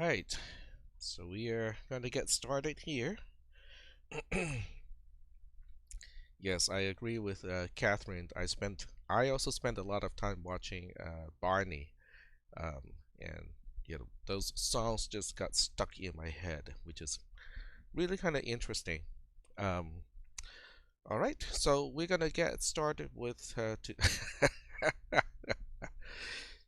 right, so we are going to get started here. Yes, I agree with Catherine. I also spent a lot of time watching Barney, and those songs just got stuck in my head, which is really kind of interesting. Um, all right, so we're gonna get started with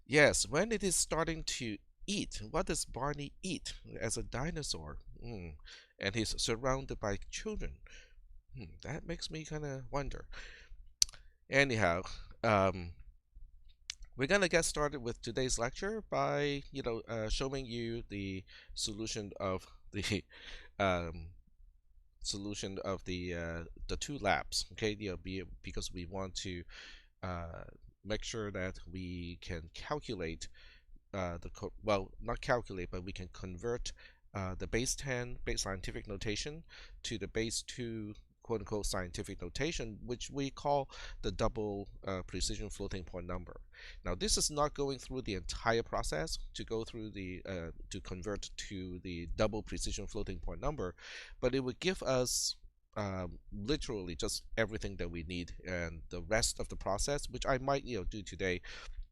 yes, when it is starting to eat, what does Barney eat as a dinosaur? And he's surrounded by children. That makes me kind of wonder. Anyhow, um, we're gonna get started with today's lecture by showing you the solution of the um, the two labs. Okay, because we want to uh, make sure that we can calculate well, not calculate, but we can convert the base 10 base scientific notation to the base 2 quote unquote scientific notation, which we call the double precision floating point number. Now, this is not going through the entire process to go through to convert to the double precision floating point number, but it would give us literally just everything that we need, and the rest of the process, which I might do today,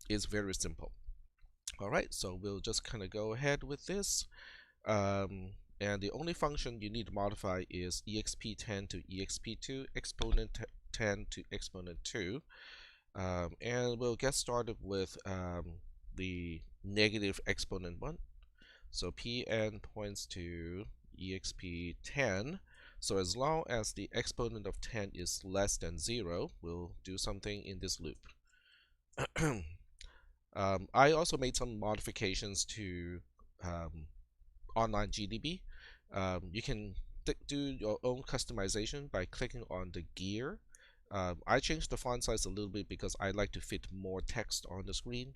is very simple. All right, so we'll just kind of go ahead with this. And the only function you need to modify is exp10 to exp2, exponent 10 to exponent 2. And we'll get started with the negative exponent 1. So Pn points to exp10. So as long as the exponent of 10 is less than 0, we'll do something in this loop. I also made some modifications to online GDB. You can do your own customization by clicking on the gear. I changed the font size a little bit because I like to fit more text on the screen.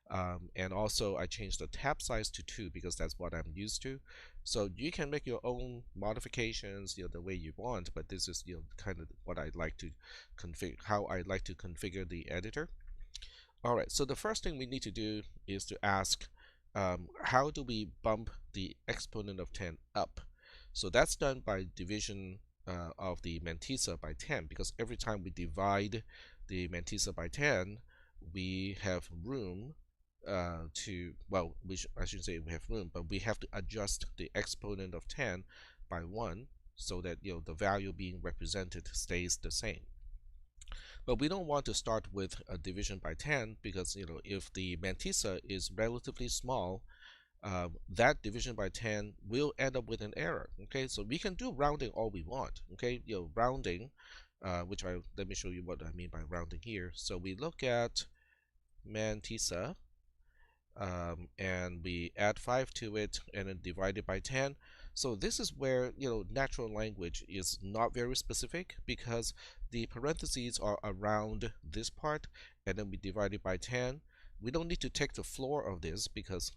And also I changed the tab size to 2 because that's what I'm used to. So you can make your own modifications the way you want, but this is kind of what I like to how I like to configure the editor. Alright, so the first thing we need to do is to ask how do we bump the exponent of 10 up? So that's done by division of the mantissa by 10, because every time we divide the mantissa by 10, we have room well, I shouldn't say we have room, but we have to adjust the exponent of 10 by 1 so that the value being represented stays the same. But we don't want to start with a division by 10 because if the mantissa is relatively small, that division by 10 will end up with an error. Okay, so we can do rounding all we want. Okay, rounding, let me show you what I mean by rounding here. So we look at mantissa, and we add 5 to it and then divide it by 10. So this is where natural language is not very specific, because the parentheses are around this part and then we divide it by 10. We don't need to take the floor of this because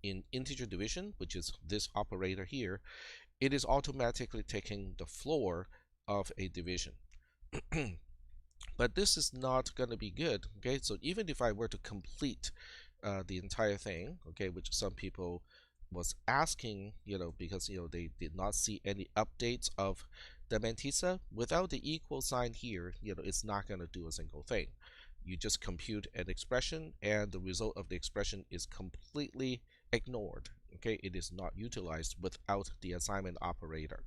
in integer division, which is this operator here, it is automatically taking the floor of a division. But this is not going to be good. Okay, so even if I were to complete the entire thing, okay, which some people was asking, because they did not see any updates of the mantissa, without the equal sign here, it's not going to do a single thing. You just compute an expression and the result of the expression is completely ignored. Okay, it is not utilized without the assignment operator.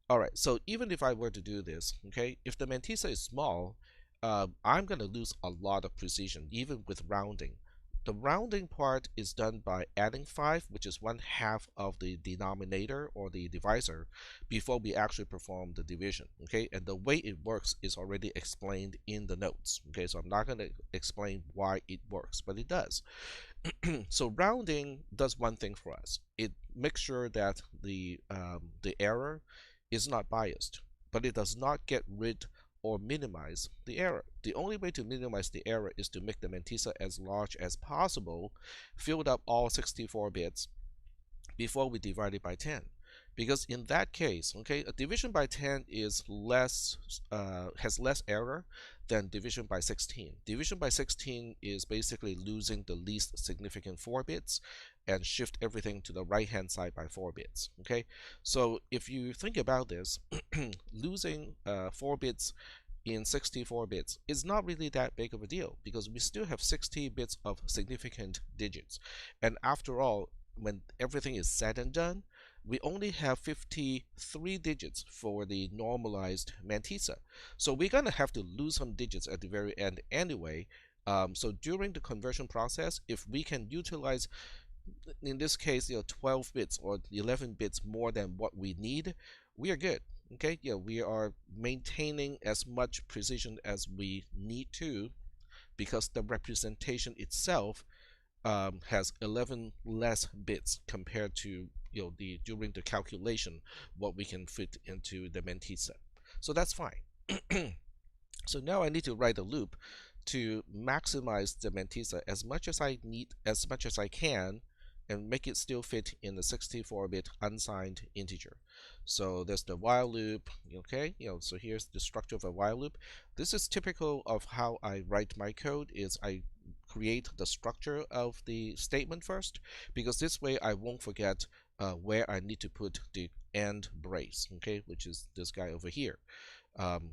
All right, so even if I were to do this, okay, if the mantissa is small, I'm going to lose a lot of precision, even with rounding. The rounding part is done by adding 5, which is 1/2 of the denominator or the divisor, before we actually perform the division. Okay, and the way it works is already explained in the notes. Okay, so I'm not going to explain why it works, but it does. So rounding does one thing for us. It makes sure that the error is not biased, but it does not get rid or minimize the error. The only way to minimize the error is to make the mantissa as large as possible, fill up all 64 bits before we divide it by 10. because in that case, okay, a division by 10 is less has less error than division by 16. Division by 16 is basically losing the least significant 4 bits and shift everything to the right hand side by 4 bits. Okay, so if you think about this, losing 4 bits in 64 bits is not really that big of a deal because we still have 60 bits of significant digits. And after all, when everything is said and done, we only have 53 digits for the normalized mantissa. So we're going to have to lose some digits at the very end anyway. So during the conversion process, if we can utilize, in this case, 12 bits or 11 bits more than what we need, we are good. Okay, yeah, we are maintaining as much precision as we need to because the representation itself has 11 less bits compared to the during the calculation what we can fit into the mantissa. So that's fine. So now I need to write a loop to maximize the mantissa as much as I need, as much as I can, and make it still fit in the 64-bit unsigned integer. So there's the while loop. Okay, so here's the structure of a while loop. This is typical of how I write my code. Is I create the structure of the statement first, because this way I won't forget where I need to put the and brace, okay, which is this guy over here.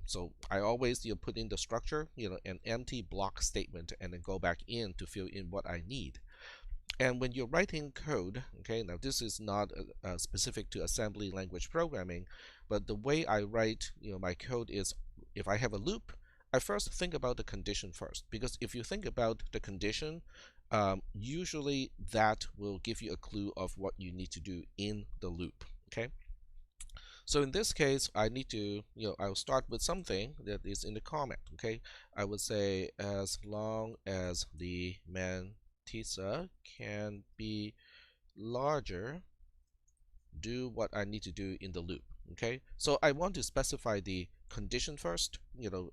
So I always put in the structure, an empty block statement, and then go back in to fill in what I need. And when you're writing code, okay, now this is not specific to assembly language programming, but the way I write my code is, if I have a loop, I first think about the condition first, because if you think about the condition, usually that will give you a clue of what you need to do in the loop. Okay, so in this case, I need to, I'll start with something that is in the comment. Okay, I would say as long as the mantissa can be larger, do what I need to do in the loop. Okay, so I want to specify the condition first,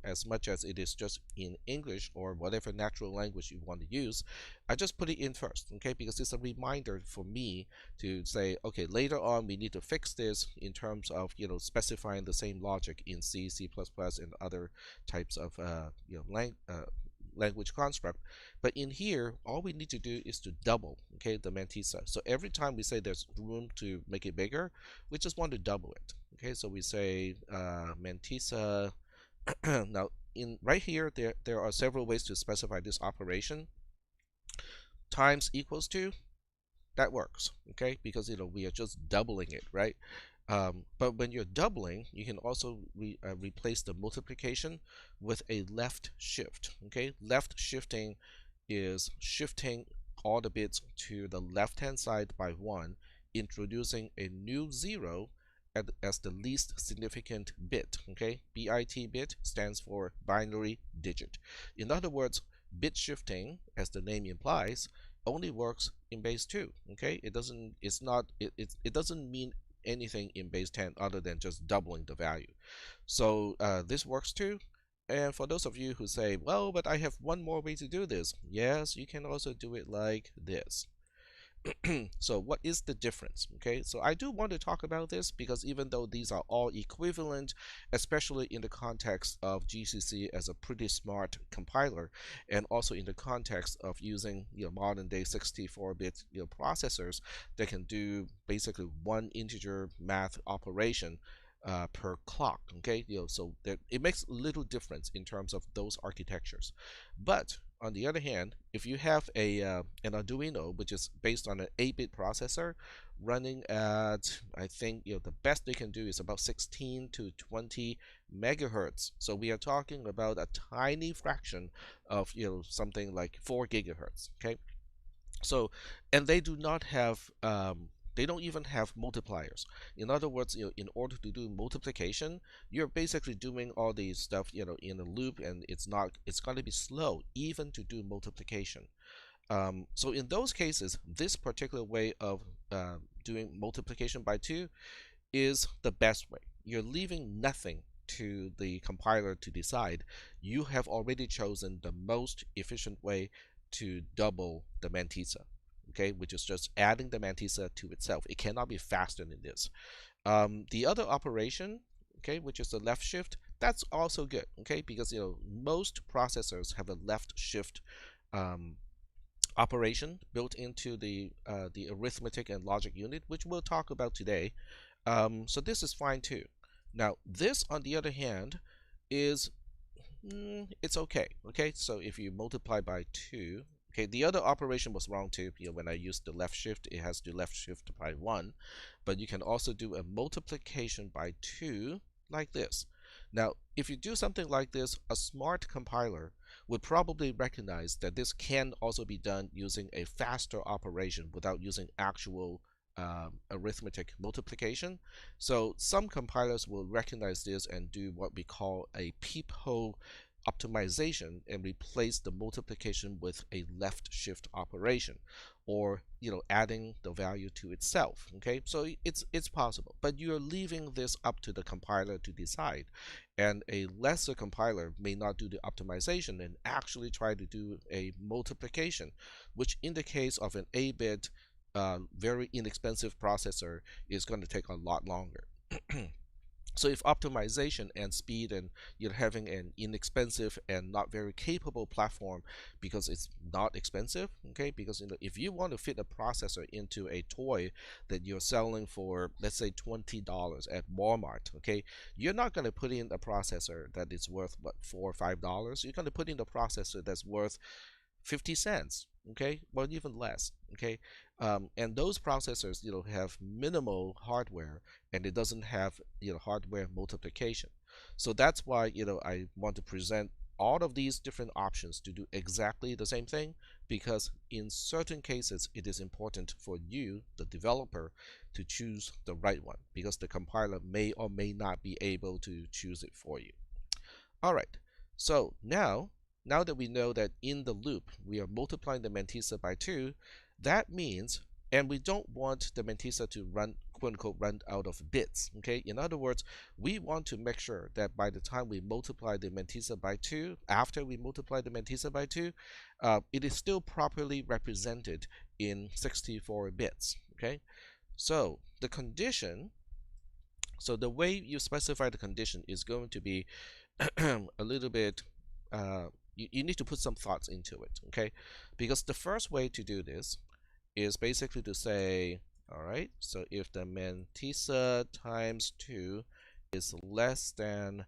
as much as it is just in English or whatever natural language you want to use. I just put it in first, okay, because it's a reminder for me to say, okay, later on we need to fix this in terms of specifying the same logic in C, C++, and other types of language construct. But in here, all we need to do is to double, okay, the mantissa. So every time we say there's room to make it bigger, we just want to double it. Okay, so we say mantissa. Now, in right here, there are several ways to specify this operation. Times equals to, that works, okay, because we are just doubling it, right? But when you're doubling, you can also replace the multiplication with a left shift. Okay, left shifting is shifting all the bits to the left hand side by 1, introducing a new 0 as the least significant bit. Okay, bit stands for binary digit. In other words, bit shifting, as the name implies, only works in base 2. Okay, it doesn't mean anything in base 10 other than just doubling the value. So this works too. And for those of you who say, well, but I have one more way to do this, yes, you can also do it like this. So what is the difference? Okay, so I do want to talk about this because even though these are all equivalent, especially in the context of GCC as a pretty smart compiler, and also in the context of using modern day 64-bit processors that can do basically one integer math operation per clock. Okay, so it makes little difference in terms of those architectures. But on the other hand, if you have an Arduino which is based on an 8-bit processor running at, I think the best they can do is about 16 to 20 megahertz. So we are talking about a tiny fraction of something like 4 gigahertz. Okay, so and they do not have they don't even have multipliers. In other words, in order to do multiplication, you're basically doing all these stuff, in a loop, and it's going to be slow even to do multiplication. So in those cases, this particular way of doing multiplication by 2 is the best way. You're leaving nothing to the compiler to decide. You have already chosen the most efficient way to double the mantissa. Okay, which is just adding the mantissa to itself. It cannot be faster than this. The other operation, okay, which is the left shift, that's also good, okay, because most processors have a left shift um, operation built into the arithmetic and logic unit, which we'll talk about today. So this is fine too. Now this, on the other hand, is it's okay. Okay, so if you multiply by 2, okay, the other operation was wrong too. When I used the left shift, it has to left shift by 1, but you can also do a multiplication by 2 like this. Now, if you do something like this, a smart compiler would probably recognize that this can also be done using a faster operation without using actual arithmetic multiplication. So some compilers will recognize this and do what we call a peephole optimization and replace the multiplication with a left shift operation, or adding the value to itself. Okay, so it's possible, but you're leaving this up to the compiler to decide, and a lesser compiler may not do the optimization and actually try to do a multiplication, which in the case of an 8-bit very inexpensive processor is going to take a lot longer. So if optimization and speed and you're having an inexpensive and not very capable platform because it's not expensive, okay, because if you want to fit a processor into a toy that you're selling for, let's say, $20 at Walmart, okay, you're not going to put in a processor that is worth what, $4 or $5. You're going to put in a processor that's worth 50 cents, okay, or even less, okay. And those processors have minimal hardware, and it doesn't have hardware multiplication. So that's why I want to present all of these different options to do exactly the same thing, because in certain cases it is important for you, the developer, to choose the right one, because the compiler may or may not be able to choose it for you. All right, so now that we know that in the loop we are multiplying the mantissa by 2, that means, and we don't want the mantissa to run, quote unquote, run out of bits. Okay, in other words, we want to make sure that by the time we multiply the mantissa by 2, after we multiply the mantissa by 2, it is still properly represented in 64 bits. Okay, so the condition, so the way you specify the condition is going to be a little bit, you need to put some thoughts into it, okay? Because the first way to do this is basically to say, all right, so if the mantissa times 2 is less than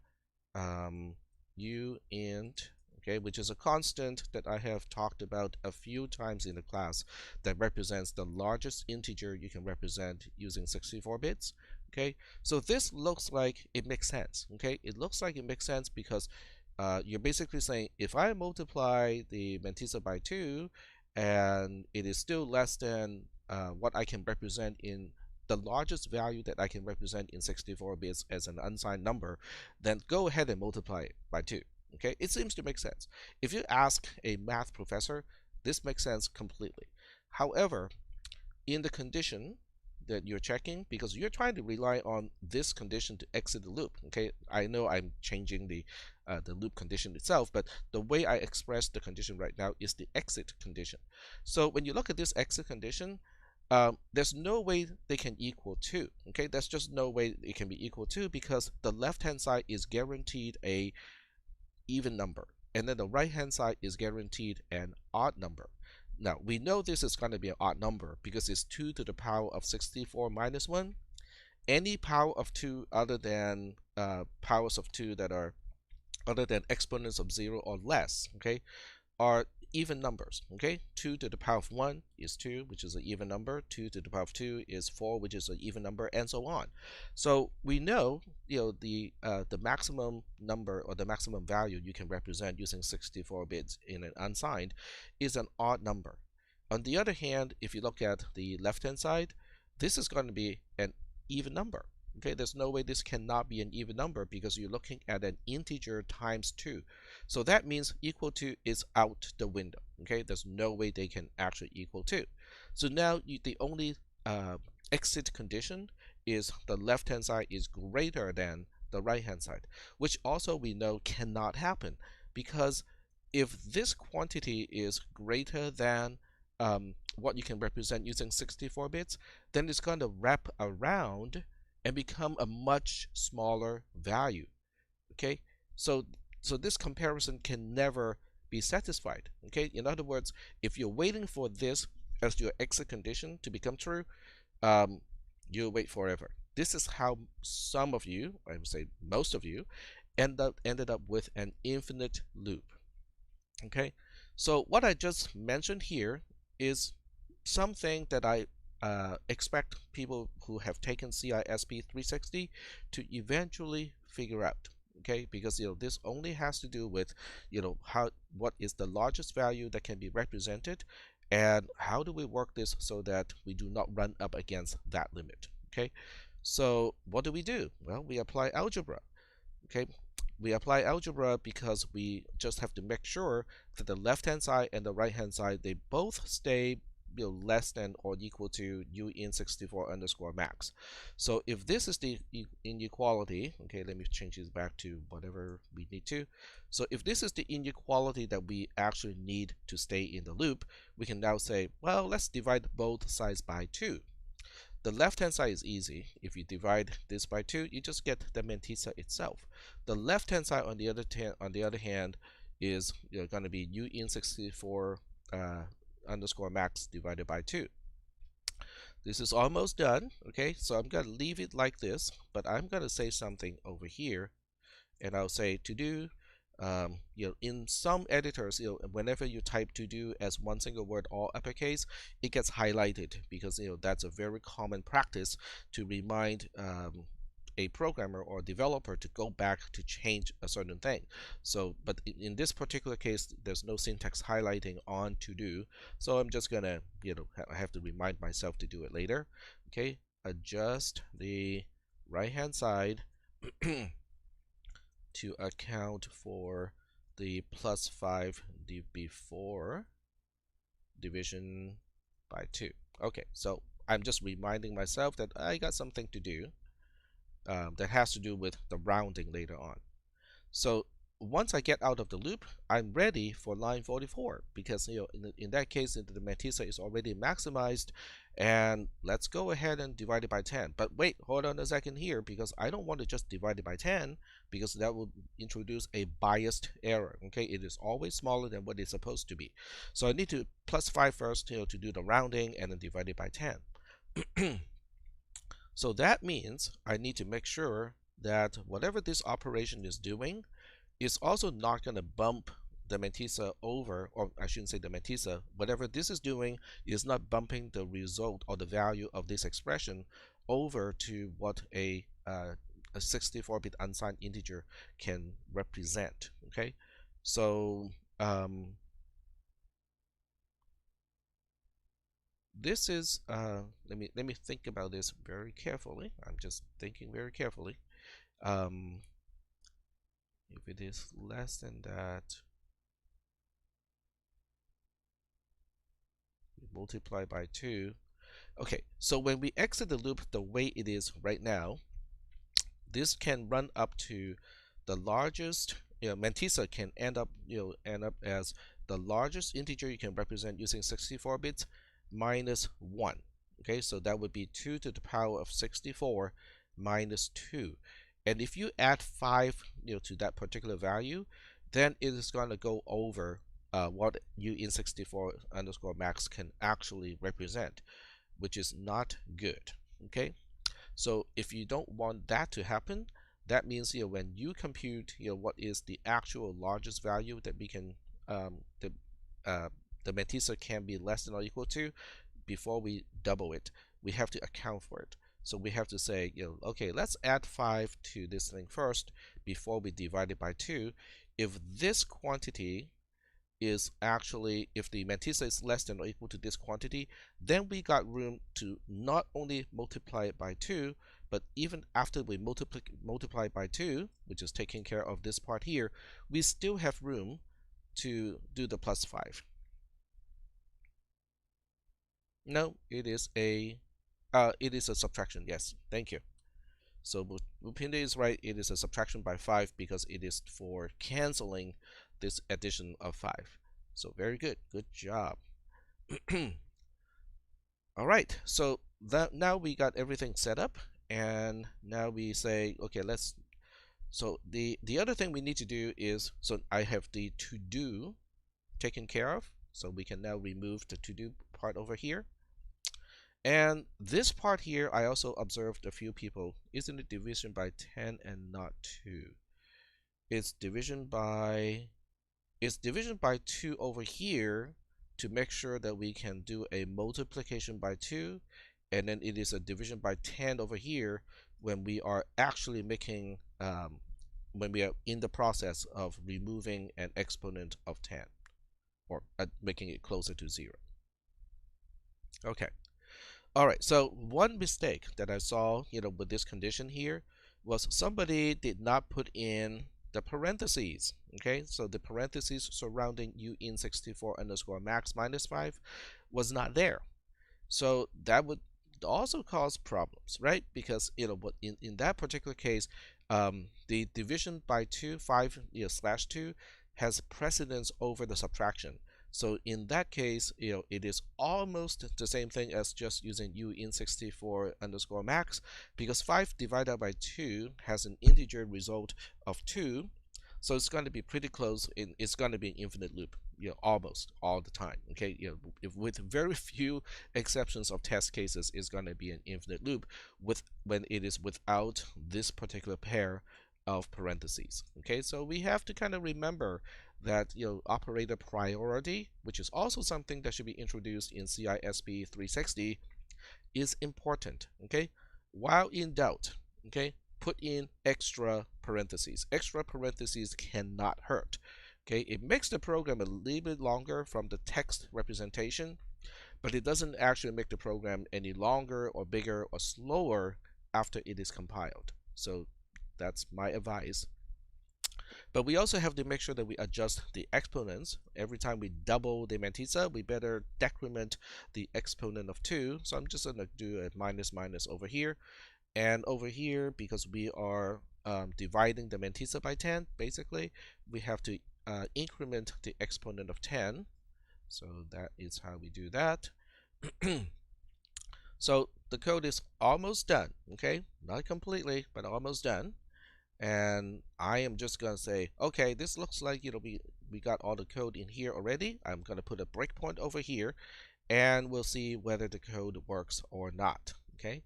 u int, okay, which is a constant that I have talked about a few times in the class, that represents the largest integer you can represent using 64 bits. Okay, so this looks like it makes sense. Okay, it looks like it makes sense because you're basically saying if I multiply the mantissa by 2 and it is still less than what I can represent in the largest value that I can represent in 64 bits as an unsigned number, then go ahead and multiply it by 2. Okay, it seems to make sense. If you ask a math professor, this makes sense completely. However, in the condition that you're checking, because you're trying to rely on this condition to exit the loop. Okay, I know I'm changing the loop condition itself, but the way I express the condition right now is the exit condition. So when you look at this exit condition, there's no way they can equal 2. Okay, there's just no way it can be equal to, because the left hand side is guaranteed a even number, and then the right hand side is guaranteed an odd number. Now, we know this is going to be an odd number because it's 2 to the power of 64 minus 1. Any power of 2 other than powers of 2 that are other than exponents of 0 or less, okay, are even numbers. Okay, 2 to the power of 1 is 2, which is an even number. 2 to the power of 2 is 4, which is an even number, and so on. So we know, the maximum number, or the maximum value you can represent using 64 bits in an unsigned is an odd number. On the other hand, if you look at the left hand side, this is going to be an even number. Okay, there's no way this cannot be an even number because you're looking at an integer times 2. So that means equal to is out the window. Okay, there's no way they can actually equal to. So now the only exit condition is the left hand side is greater than the right hand side, which also we know cannot happen, because if this quantity is greater than what you can represent using 64 bits, then it's going to wrap around and become a much smaller value. Okay, so this comparison can never be satisfied. Okay, in other words, if you're waiting for this as your exit condition to become true, um, you'll wait forever. This is how some of you, I would say most of you, ended up with an infinite loop. Okay, so what I just mentioned here is something that I expect people who have taken CISP 360 to eventually figure out. Okay, because this only has to do with how what is the largest value that can be represented, and how do we work this so that we do not run up against that limit. Okay, so what do? Well, we apply algebra. Okay, we apply algebra because we just have to make sure that the left hand side and the right hand side, they both stay less than or equal to u in 64 underscore max. So if this is the inequality, okay, let me change this back to whatever we need to. So if this is the inequality that we actually need to stay in the loop, we can now say, well, let's divide both sides by 2. The left-hand side is easy. If you divide this by 2, you just get the mantissa itself. The left-hand side, on the other hand, is going to be u in 64 underscore max divided by 2. This is almost done. Okay, so I'm going to leave it like this, but I'm going to say something over here, and I'll say to do. In some editors, whenever you type to do as one single word, all uppercase, it gets highlighted because that's a very common practice to remind a programmer or developer to go back to change a certain thing. So, but in this particular case, there's no syntax highlighting on to do. So I'm just gonna, I have to remind myself to do it later. Okay, adjust the right hand side to account for the +5 before division by 2. Okay, so I'm just reminding myself that I got something to do that has to do with the rounding later on. So once I get out of the loop, I'm ready for line 44 because in that case the mantissa is already maximized, and let's go ahead and divide it by 10. But wait, hold on a second here, because I don't want to just divide it by 10 because that will introduce a biased error. Okay, it is always smaller than what it's supposed to be. So I need to +5 first to do the rounding and then divide it by 10. So that means I need to make sure that whatever this operation is doing is also not going to bump the mantissa over, or I shouldn't say the mantissa, whatever this is doing is not bumping the result or the value of this expression over to what a 64-bit unsigned integer can represent. Okay, so this is let me think about this very carefully. I'm just thinking very carefully. If it is less than that, we multiply by 2. Okay, so when we exit the loop the way it is right now, this can run up to the largest, mantissa can end up as the largest integer you can represent using 64 bits minus 1. Okay, so that would be 2 to the power of 64 minus 2. And if you add 5 to that particular value, then it is going to go over what u in 64 underscore max can actually represent, which is not good. Okay, so if you don't want that to happen, that means when you compute what is the actual largest value that we can the mantissa can be less than or equal to, before we double it, we have to account for it. So we have to say, okay, let's add 5 to this thing first before we divide it by 2. If this quantity is actually, if the mantissa is less than or equal to this quantity, then we got room to not only multiply it by 2, but even after we multiply it by 2, which is taking care of this part here, we still have room to do the +5. No, it is a subtraction. Yes, thank you. So Bupinde is right. It is a subtraction by 5 because it is for canceling this addition of 5. So very good. Good job. All right. So that now we got everything set up, And now we say, okay, let's, so the other thing we need to do is, so I have the to do taken care of, so we can now remove the to do part over here. And this part here, I also observed a few people, isn't it division by 10 and not 2? It's division by 2 over here to make sure that we can do a multiplication by 2, and then it is a division by 10 over here when we are actually making when we are in the process of removing an exponent of 10, or making it closer to 0. Okay. All right, so one mistake that I saw, with this condition here was somebody did not put in the parentheses. Okay, so the parentheses surrounding uin64 underscore max minus 5 was not there. So that would also cause problems, right? Because but in that particular case, the division by 5 slash 2 has precedence over the subtraction. So in that case, it is almost the same thing as just using uin64 underscore max, because 5 divided by 2 has an integer result of 2. So it's going to be pretty close. It's going to be an infinite loop, almost all the time. Okay, with very few exceptions of test cases, it's going to be an infinite loop when it is without this particular pair of parentheses. Okay, so we have to kind of remember that operator priority, which is also something that should be introduced in CISP360, is important. Okay, while in doubt, okay, put in extra parentheses. Extra parentheses cannot hurt. Okay, it makes the program a little bit longer from the text representation, but it doesn't actually make the program any longer or bigger or slower after it is compiled. So that's my advice. But we also have to make sure that we adjust the exponents. Every time we double the mantissa, we better decrement the exponent of 2. So I'm just going to do a minus minus over here. And over here, because we are dividing the mantissa by 10, basically, we have to increment the exponent of 10. So that is how we do that. So the code is almost done, okay? Not completely, but almost done. And I am just going to say, okay, this looks like, we got all the code in here already. I'm going to put a breakpoint over here, and we'll see whether the code works or not, okay?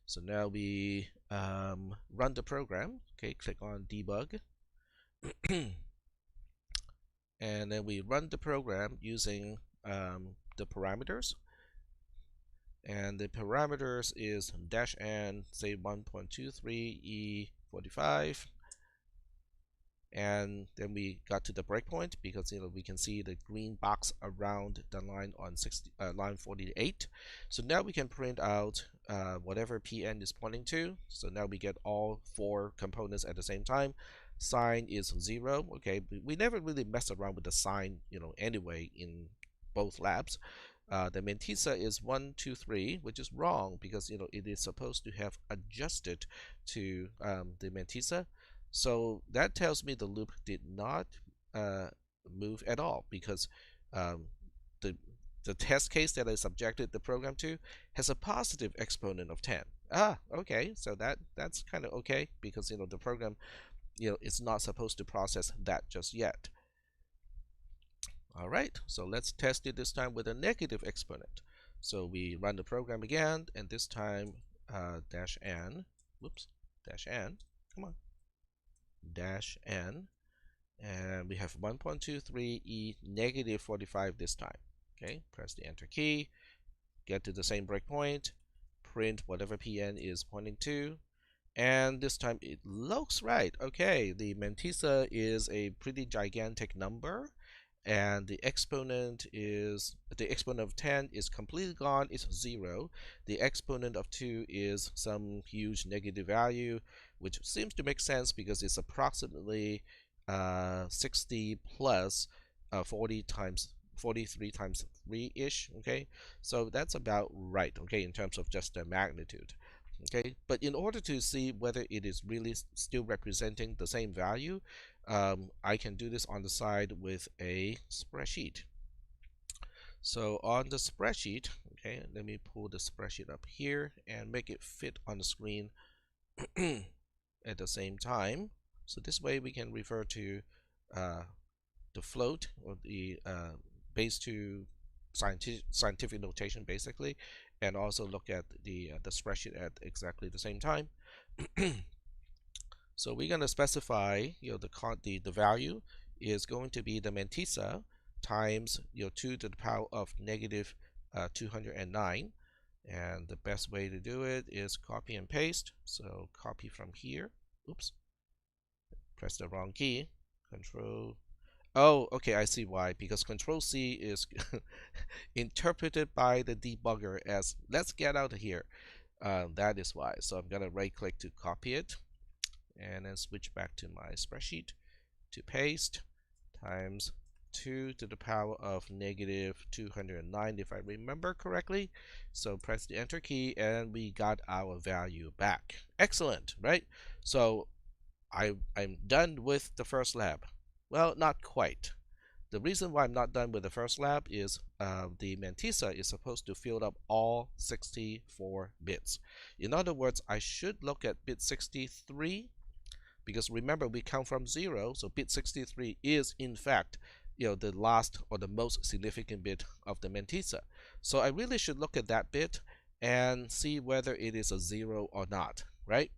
So now we run the program. Okay, click on debug. And then we run the program using the parameters. And the parameters is -n, say 1.23 E45. And then we got to the breakpoint because we can see the green box around the line on line 48. So now we can print out whatever PN is pointing to. So now we get all 4 components at the same time. Sign is 0. Okay, we never really mess around with the sign, anyway in both labs. The mantissa is 1, 2, 3, which is wrong because it is supposed to have adjusted to the mantissa. So that tells me the loop did not move at all because the test case that I subjected the program to has a positive exponent of 10. Okay, so that's kind of okay because the program it's not supposed to process that just yet. All right, so let's test it this time with a negative exponent. So we run the program again, and this time -n, whoops, -n, come on, -n, and we have 1.23 E negative 45 this time. Okay, press the enter key, get to the same breakpoint, print whatever PN is pointing to, and this time it looks right. Okay, the mantissa is a pretty gigantic number, and the exponent of 10 is completely gone, it's 0. The exponent of 2 is some huge negative value, which seems to make sense because it's approximately 60 plus 43 times 3-ish. Okay, so that's about right, okay, in terms of just the magnitude. Okay, but in order to see whether it is really still representing the same value, I can do this on the side with a spreadsheet. So on the spreadsheet, okay, let me pull the spreadsheet up here and make it fit on the screen at the same time. So this way we can refer to uh, the float or the base 2 scientific notation basically, and also look at the spreadsheet at exactly the same time. So we're going to specify, the value is going to be the mantissa times 2 to the power of negative 209, and the best way to do it is copy and paste. So copy from here. Oops, press the wrong key. Control. Oh, okay, I see why. Because Control C is interpreted by the debugger as let's get out of here. That is why. So I'm gonna right click to copy it and then switch back to my spreadsheet to paste times 2 to the power of negative 209 if I remember correctly. So press the enter key and we got our value back. Excellent, right? So I'm done with the first lab. Well, not quite. The reason why I'm not done with the first lab is the mantissa is supposed to fill up all 64 bits. In other words, I should look at bit 63 because remember we count from 0, so bit 63 is in fact the last or the most significant bit of the mantissa. So I really should look at that bit and see whether it is a 0 or not, right?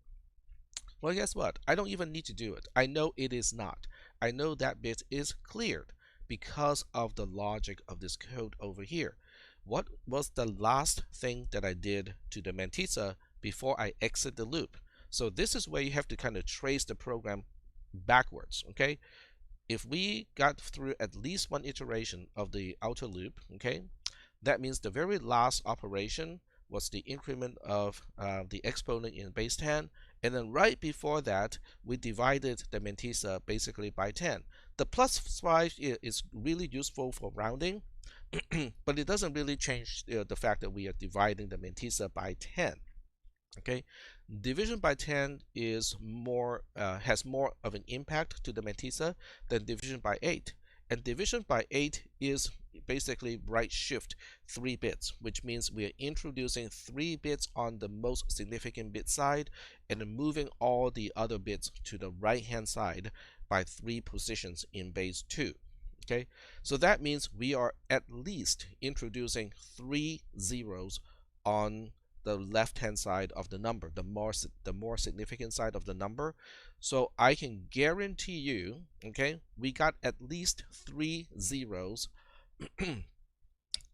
Well, guess what? I don't even need to do it. I know it is not. I know that bit is cleared because of the logic of this code over here. What was the last thing that I did to the mantissa before I exit the loop? So this is where you have to kind of trace the program backwards, okay? If we got through at least one iteration of the outer loop, okay, that means the very last operation was the increment of the exponent in base 10, and then right before that we divided the mantissa basically by 10. The plus 5 is really useful for rounding, but it doesn't really change the fact that we are dividing the mantissa by 10. Okay, division by 10 is more has more of an impact to the mantissa than division by 8, and division by 8 is basically right shift 3 bits, which means we are introducing 3 bits on the most significant bit side and then moving all the other bits to the right hand side by 3 positions in base 2. Okay, so that means we are at least introducing 3 zeros on the left hand side of the number, the more significant side of the number. So I can guarantee you, okay, we got at least 3 zeros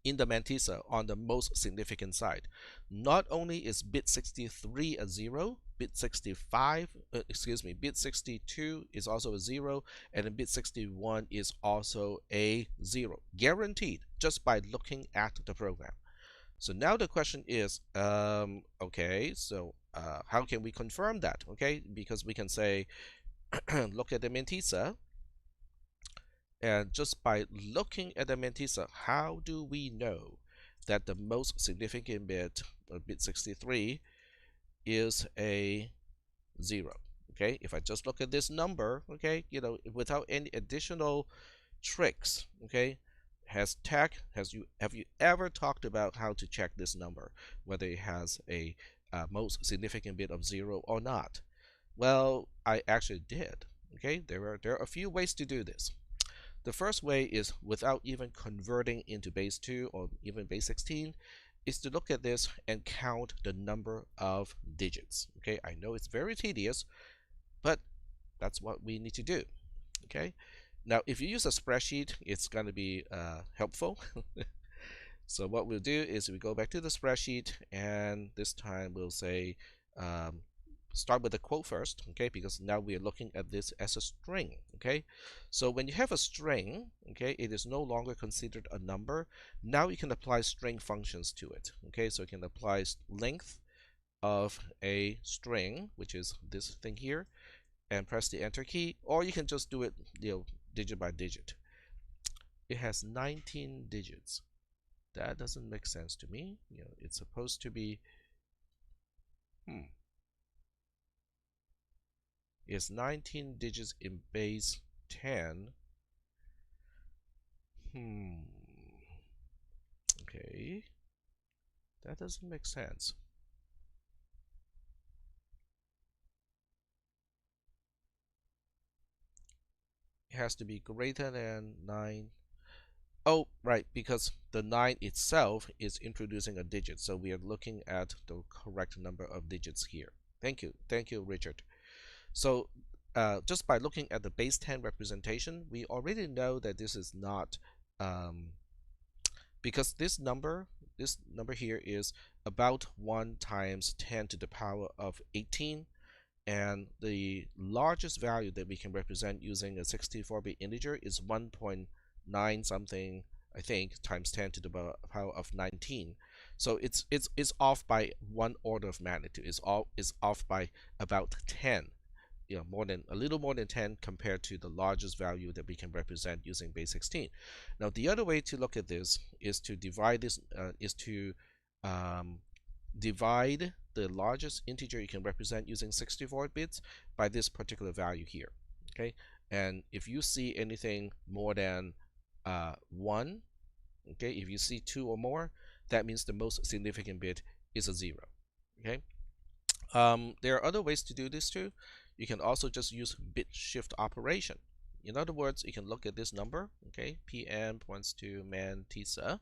in the mantissa on the most significant side. Not only is bit 63 a 0, bit 62 is also a 0, and then bit 61 is also a 0. Guaranteed just by looking at the program. So now the question is, okay, so how can we confirm that? Okay, because we can say, look at the mantissa, and just by looking at the mantissa, how do we know that the most significant bit, bit 63, is a 0? Okay, if I just look at this number, okay, without any additional tricks, okay, have you ever talked about how to check this number, whether it has a most significant bit of 0 or not? Well, I actually did. Okay, there are a few ways to do this. The first way is without even converting into base 2 or even base 16, is to look at this and count the number of digits. Okay, I know it's very tedious, but that's what we need to do. Okay, now if you use a spreadsheet, it's going to be helpful. So what we'll do is we go back to the spreadsheet, and this time we'll say start with the quote first, okay, because now we are looking at this as a string. Okay, so when you have a string, okay, it is no longer considered a number. Now you can apply string functions to it. Okay, so you can apply length of a string, which is this thing here, and press the enter key, or you can just do it digit by digit. It has 19 digits. That doesn't make sense to me. It's supposed to be it's 19 digits in base 10. Okay, that doesn't make sense. has to be greater than 9. Oh, right, because the 9 itself is introducing a digit, so we are looking at the correct number of digits here. Thank you, Richard. So just by looking at the base 10 representation, we already know that this is not, because this number here is about 1 times 10 to the power of 18, and the largest value that we can represent using a 64-bit integer is 1.9 something, I think, times 10 to the power of 19. So it's off by one order of magnitude. It's off by about 10, a little more than 10 compared to the largest value that we can represent using base 16. Now the other way to look at this is to divide um, divide the largest integer you can represent using 64 bits by this particular value here. Okay, and if you see anything more than 1, okay, if you see 2 or more, that means the most significant bit is a 0. Okay, there are other ways to do this too. You can also just use bit shift operation. In other words, you can look at this number, okay, PM points to mantissa,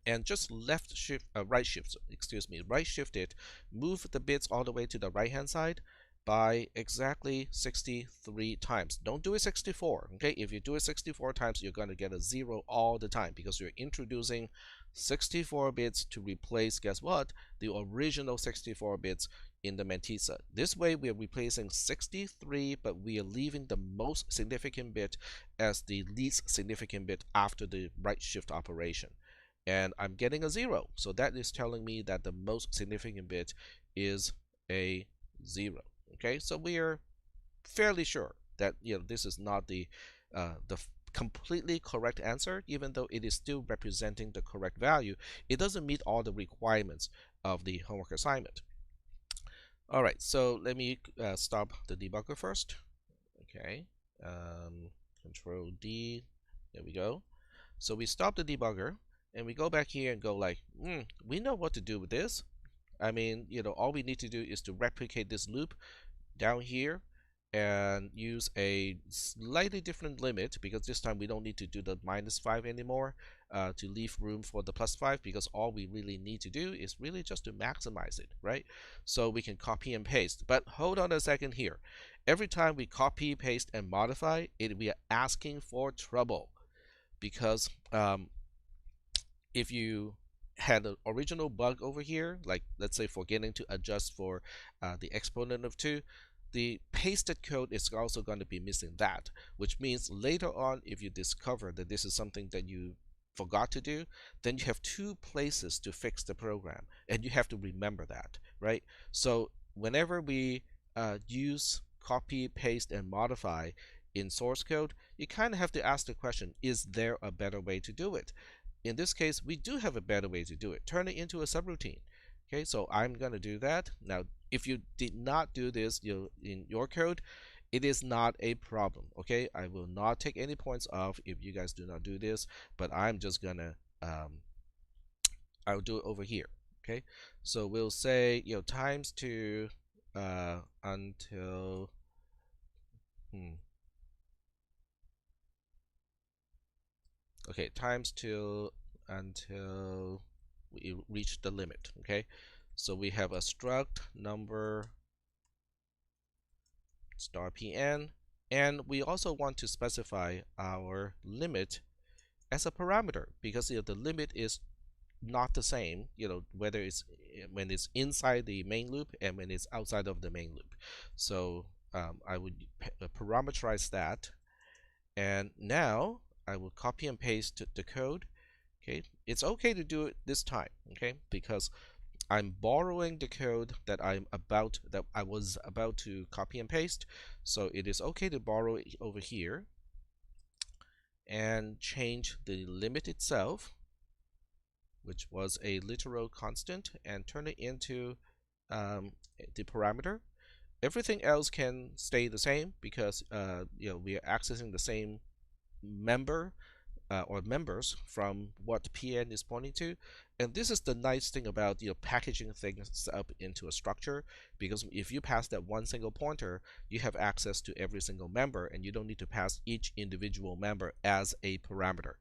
and just right shift it, move the bits all the way to the right hand side by exactly 63 times. Don't do it 64, okay? If you do it 64 times, you're going to get a 0 all the time because you're introducing 64 bits to replace, guess what? The original 64 bits in the mantissa. This way, we are replacing 63, but we are leaving the most significant bit as the least significant bit after the right shift operation. And I'm getting a 0, so that is telling me that the most significant bit is a 0. Okay, so we are fairly sure that this is not the completely correct answer, even though it is still representing the correct value. It doesn't meet all the requirements of the homework assignment. All right, so let me stop the debugger first. Okay, Control D, there we go. So we stop the debugger and we go back here and go like, we know what to do with this. I mean, all we need to do is to replicate this loop down here and use a slightly different limit, because this time we don't need to do the -5 anymore to leave room for the +5, because all we really need to do is really just to maximize it, right? So we can copy and paste. But hold on a second here. Every time we copy, paste, and modify it, we are asking for trouble, because if you had an original bug over here, like let's say forgetting to adjust for the exponent of 2, the pasted code is also going to be missing that, which means later on, if you discover that this is something that you forgot to do, then you have 2 places to fix the program, and you have to remember that, right? So whenever we use copy, paste, and modify in source code, you kind of have to ask the question, is there a better way to do it? In this case, we do have a better way to do it. Turn it into a subroutine. Okay, so I'm going to do that. Now, if you did not do this in your code, it is not a problem. Okay, I will not take any points off if you guys do not do this, but I'm just going to, I'll do it over here. Okay, so we'll say, times 2 until, okay, times 2 until we reach the limit. Okay, so we have a struct number star pn, and we also want to specify our limit as a parameter, because the limit is not the same, whether it's when it's inside the main loop and when it's outside of the main loop. So I would parameterize that, and now I will copy and paste the code. Okay, it's okay to do it this time, okay, because I'm borrowing the code that I was about to copy and paste, so it is okay to borrow it over here and change the limit itself, which was a literal constant, and turn it into the parameter. Everything else can stay the same because we are accessing the same member or members from what PN is pointing to. And this is the nice thing about packaging things up into a structure, because if you pass that one single pointer, you have access to every single member, and you don't need to pass each individual member as a parameter.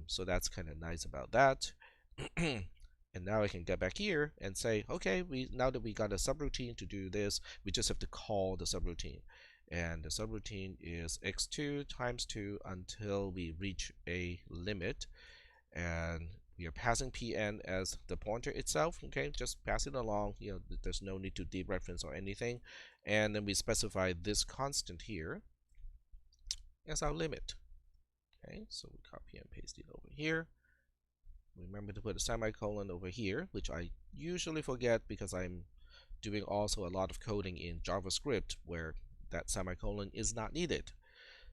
So that's kind of nice about that. And now I can get back here and say, okay, now that we got a subroutine to do this, we just have to call the subroutine. And the subroutine is x2 times 2 until we reach a limit. And we are passing pn as the pointer itself. Okay, just pass it along. There's no need to dereference or anything. And then we specify this constant here as our limit. Okay, so we copy and paste it over here. Remember to put a semicolon over here, which I usually forget because I'm doing also a lot of coding in JavaScript where that semicolon is not needed.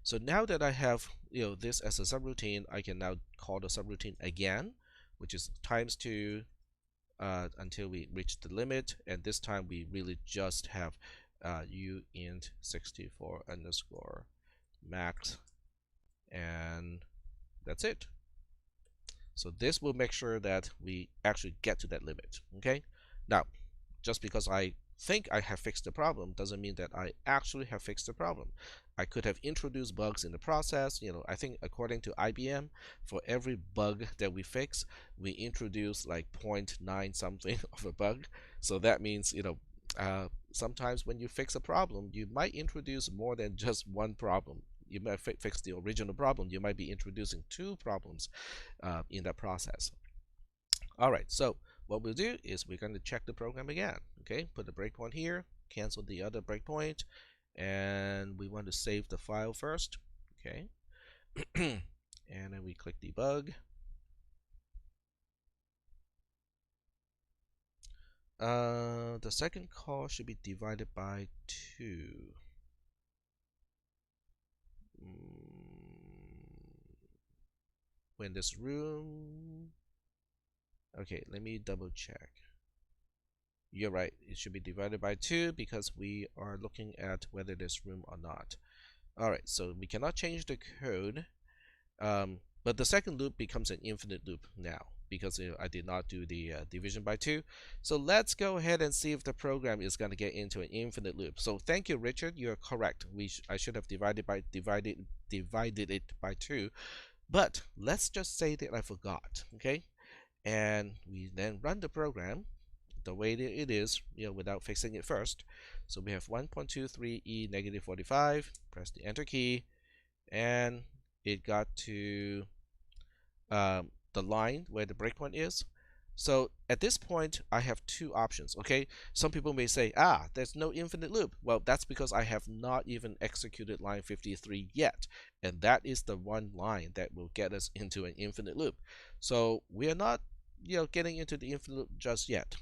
So now that I have this as a subroutine, I can now call the subroutine again, which is times 2 until we reach the limit. And this time we really just have uint64 underscore max, and that's it. So this will make sure that we actually get to that limit. Okay. Now, just because I think I have fixed the problem doesn't mean that I actually have fixed the problem. I could have introduced bugs in the process. I think according to IBM, for every bug that we fix, we introduce like 0.9 something of a bug. So that means, sometimes when you fix a problem, you might introduce more than just one problem. You might fix the original problem. You might be introducing 2 problems in that process. All right, so what we'll do is we're going to check the program again. Okay, put the breakpoint here, cancel the other breakpoint, and we want to save the file first. Okay, and then we click debug. The second call should be divided by 2. When this room, okay, let me double check. You're right, it should be divided by 2 because we are looking at whether there's room or not. All right, so we cannot change the code, but the second loop becomes an infinite loop now because I did not do the division by 2. So let's go ahead and see if the program is going to get into an infinite loop. So thank you, Richard. You're correct. I should have divided it by 2. But let's just say that I forgot, okay? And we then run the program the way that it is, without fixing it first. So we have 1.23e negative 45. Press the enter key, and it got to the line where the breakpoint is. So at this point, I have 2 options, okay? Some people may say, there's no infinite loop. Well, that's because I have not even executed line 53 yet. And that is the one line that will get us into an infinite loop. So we are not, getting into the infinite loop just yet.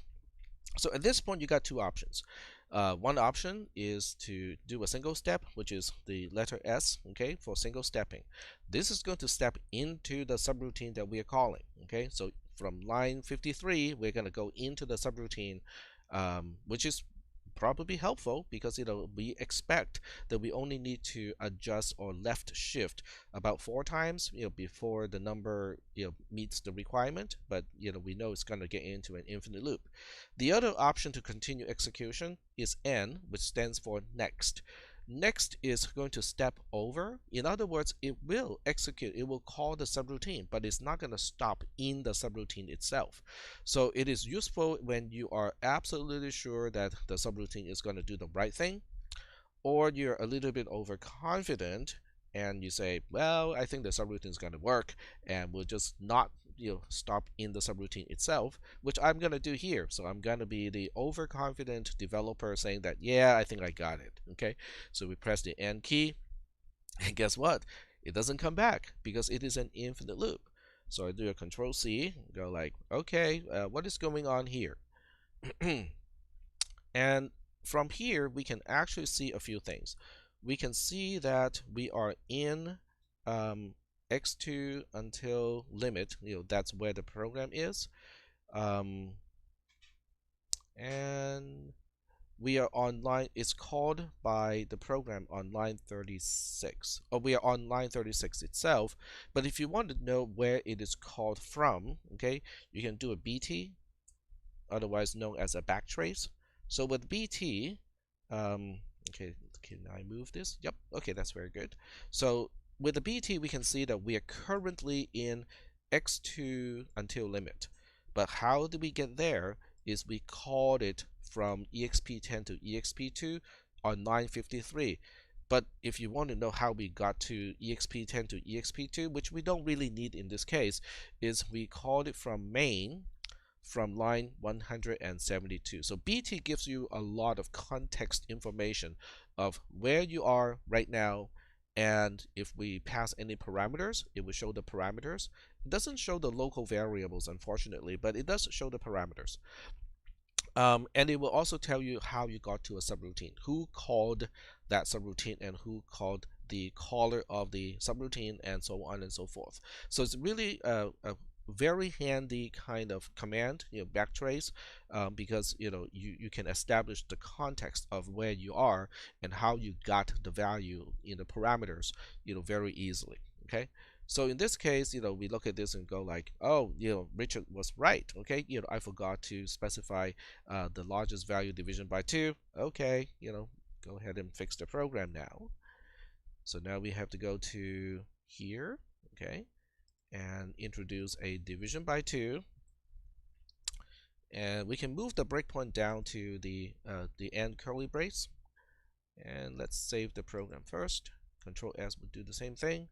So at this point, you got 2 options. One option is to do a single step, which is the letter S, okay, for single stepping. This is going to step into the subroutine that we are calling, okay? So from line 53, we're going to go into the subroutine, which is probably helpful because we expect that we only need to adjust or left shift about 4 times before the number meets the requirement, but we know it's going to get into an infinite loop. The other option to continue execution is N, which stands for next. Next is going to step over. In other words, it will execute, it will call the subroutine, but it's not going to stop in the subroutine itself. So it is useful when you are absolutely sure that the subroutine is going to do the right thing, or you're a little bit overconfident and you say, well, I think the subroutine is going to work and we'll just not stop in the subroutine itself, which I'm going to do here. So I'm going to be the overconfident developer saying that, yeah, I think I got it. Okay, so we press the N key, and guess what? It doesn't come back because it is an infinite loop. So I do a Control C, go like, okay, what is going on here? And from here, we can actually see a few things. We can see that we are in x2 until limit, that's where the program is. And we are on line, it's called by the program on line 36, or we are on line 36 itself. But if you want to know where it is called from, okay, you can do a BT, otherwise known as a backtrace. So with BT, okay, can I move this? Yep, okay, that's very good. So with the BT, we can see that we are currently in x2 until limit. But how did we get there is we called it from exp10 to exp2 on line 53. But if you want to know how we got to exp10 to exp2, which we don't really need in this case, is we called it from main from line 172. So BT gives you a lot of context information of where you are right now, and if we pass any parameters, it will show the parameters. It doesn't show the local variables, unfortunately, but it does show the parameters. And it will also tell you how you got to a subroutine, who called that subroutine and who called the caller of the subroutine, and so on and so forth. So it's really a very handy kind of command, backtrace, because you can establish the context of where you are and how you got the value in the parameters, very easily. Okay. So in this case, we look at this and go like, oh, Richard was right. Okay, I forgot to specify the largest value division by 2. Okay, go ahead and fix the program now. So now we have to go to here, okay, and introduce a division by 2. And we can move the breakpoint down to the end curly brace. And let's save the program first. Control S would do the same thing.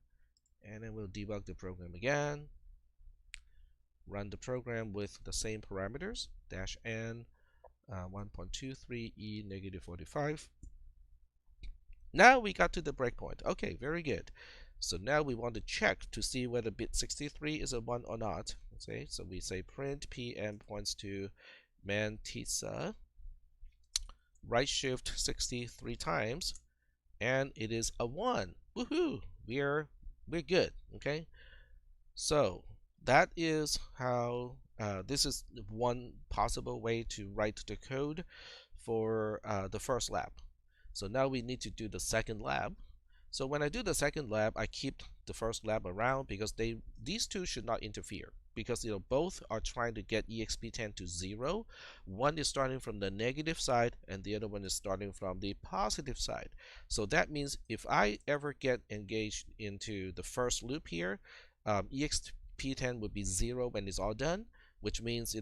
And then we'll debug the program again. Run the program with the same parameters, -n 1.23e -45. Now we got to the breakpoint. Okay, very good. So now we want to check to see whether bit 63 is a 1 or not. Okay, so we say print PM points to Mantissa, right shift 63 times, and it is a 1. Woohoo! We're good. Okay, so that is how this is one possible way to write the code for the first lab. So now we need to do the second lab. So when I do the second lab, I keep the first lab around because these two should not interfere, because both are trying to get exp10 to 0. One is starting from the negative side and the other one is starting from the positive side. So that means if I ever get engaged into the first loop here, exp10 would be 0 when it's all done, which means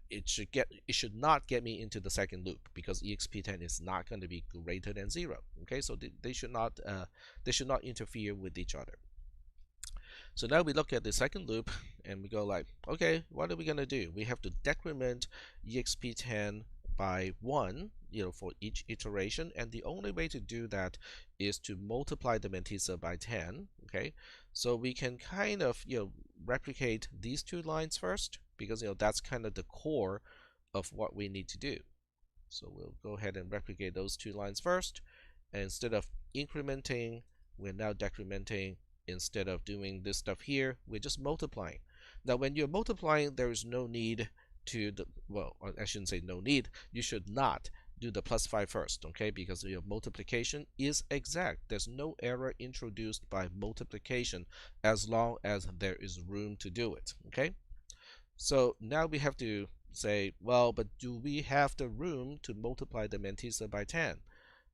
it should not get me into the second loop, because exp10 is not going to be greater than 0. Okay, so they should not interfere with each other. So now we look at the second loop and we go like, okay, what are we going to do? We have to decrement exp10 by 1, for each iteration, and the only way to do that is to multiply the mantissa by 10. Okay, so we can kind of replicate these two lines first, because that's kind of the core of what we need to do. So we'll go ahead and replicate those two lines first, and instead of incrementing, we're now decrementing. Instead of doing this stuff here, we're just multiplying. Now when you're multiplying, there is no need to well, I shouldn't say no need, you should not do the +5 first, okay, because your multiplication is exact. There's no error introduced by multiplication as long as there is room to do it. Okay, so now we have to say, well, but do we have the room to multiply the mantissa by 10?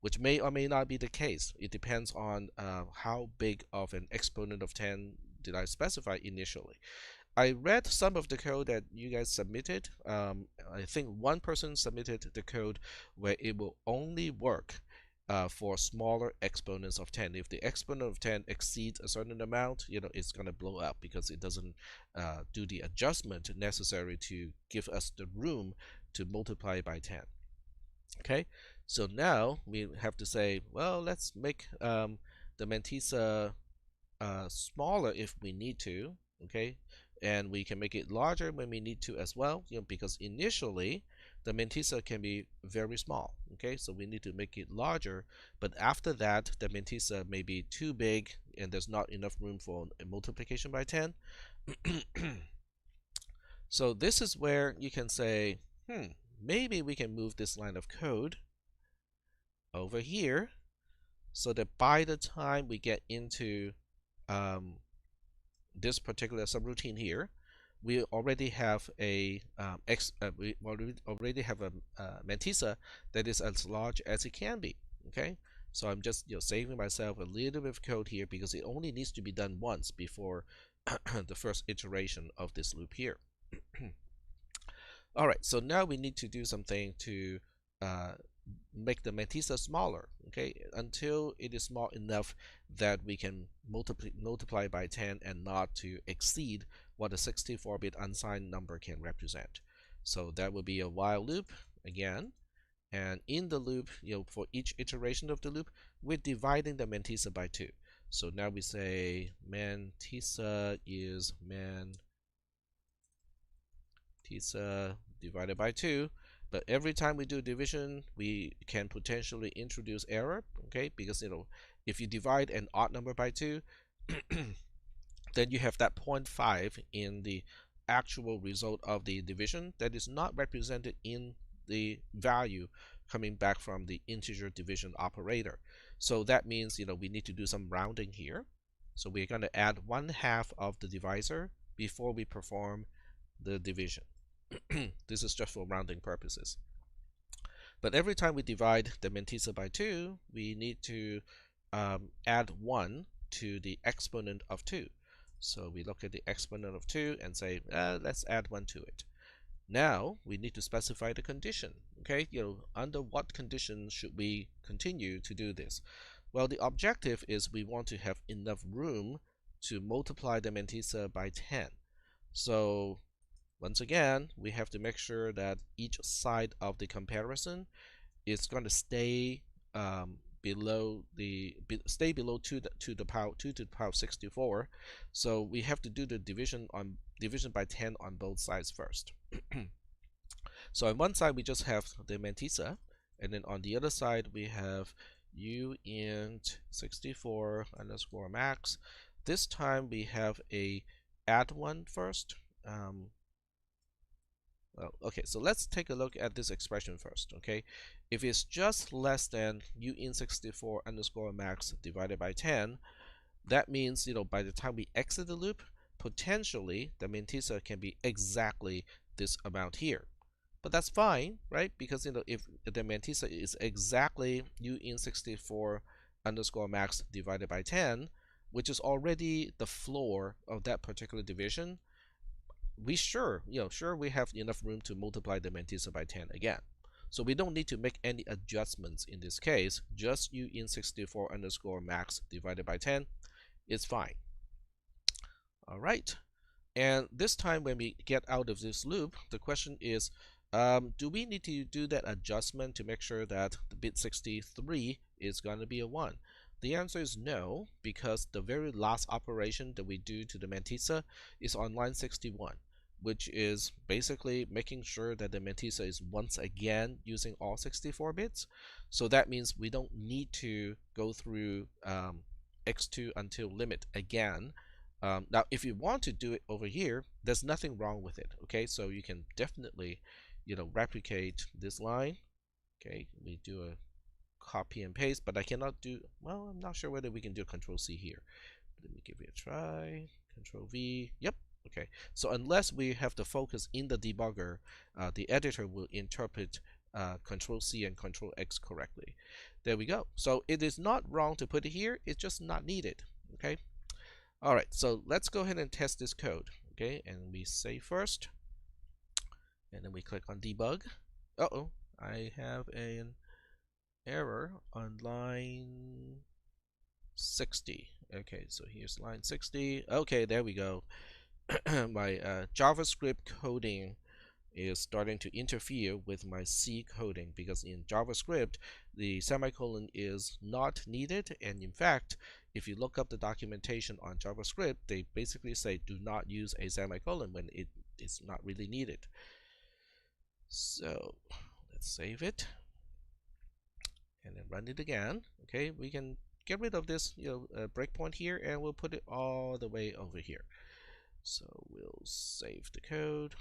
Which may or may not be the case. It depends on how big of an exponent of 10 did I specify initially. I read some of the code that you guys submitted. I think one person submitted the code where it will only work for smaller exponents of 10. If the exponent of 10 exceeds a certain amount, it's going to blow up because it doesn't do the adjustment necessary to give us the room to multiply by 10. Okay, so now we have to say, well, let's make the mantissa smaller if we need to. Okay, and we can make it larger when we need to as well, because initially the mantissa can be very small. Okay, so we need to make it larger, but after that the mantissa may be too big and there's not enough room for a multiplication by 10. So this is where you can say, maybe we can move this line of code over here so that by the time we get into this particular subroutine here, we already have a mantissa that is as large as it can be. Okay, so I'm just saving myself a little bit of code here because it only needs to be done once before the first iteration of this loop here. All right, so now we need to do something to make the mantissa smaller, okay, until it is small enough that we can multiply by 10 and not to exceed what a 64-bit unsigned number can represent. So that would be a while loop again, and in the loop, for each iteration of the loop, we're dividing the mantissa by 2. So now we say mantissa is mantissa divided by 2. But every time we do division, we can potentially introduce error, okay? Because if you divide an odd number by 2, then you have that 0.5 in the actual result of the division that is not represented in the value coming back from the integer division operator. So that means we need to do some rounding here. So we're going to add 1/2 of the divisor before we perform the division. This is just for rounding purposes. But every time we divide the mantissa by 2, we need to add 1 to the exponent of 2. So we look at the exponent of 2 and say, let's add 1 to it. Now we need to specify the condition. Okay, under what condition should we continue to do this? Well, the objective is we want to have enough room to multiply the mantissa by 10. So once again, we have to make sure that each side of the comparison is going to stay below 2 to the power 64. So we have to do the division by 10 on both sides first. So on one side we just have the mantissa, and then on the other side we have uint 64 underscore max. This time we have a add 1 first. Well, okay, so let's take a look at this expression first. Okay, if it's just less than uint64 underscore max divided by 10, that means by the time we exit the loop, potentially the mantissa can be exactly this amount here. But that's fine, right? Because if the mantissa is exactly uint64 underscore max divided by 10, which is already the floor of that particular division, we we have enough room to multiply the mantissa by 10 again. So we don't need to make any adjustments in this case. Just uint64 underscore max divided by 10 is fine. All right. And this time when we get out of this loop, the question is, do we need to do that adjustment to make sure that the bit 63 is going to be a 1? The answer is no, because the very last operation that we do to the mantissa is on line 61, which is basically making sure that the mantissa is once again using all 64 bits. So that means we don't need to go through x2 until limit again. Now, if you want to do it over here, there's nothing wrong with it. Okay, so you can definitely replicate this line. Okay, we do a copy and paste, but I cannot do, well, I'm not sure whether we can do Control C here. Let me give it a try. Control V. Yep. Okay. So unless we have the focus in the debugger, the editor will interpret Control C and Control X correctly. There we go. So it is not wrong to put it here. It's just not needed. Okay. All right. So let's go ahead and test this code. Okay. And we save first. And then we click on debug. Uh-oh. I have an error on line 60. Okay, so here's line 60. Okay, there we go. My JavaScript coding is starting to interfere with my C coding, because in JavaScript the semicolon is not needed, and in fact if you look up the documentation on JavaScript, they basically say do not use a semicolon when it is not really needed. So let's save it and then run it again. Okay, we can get rid of this breakpoint here, and we'll put it all the way over here. So we'll save the code.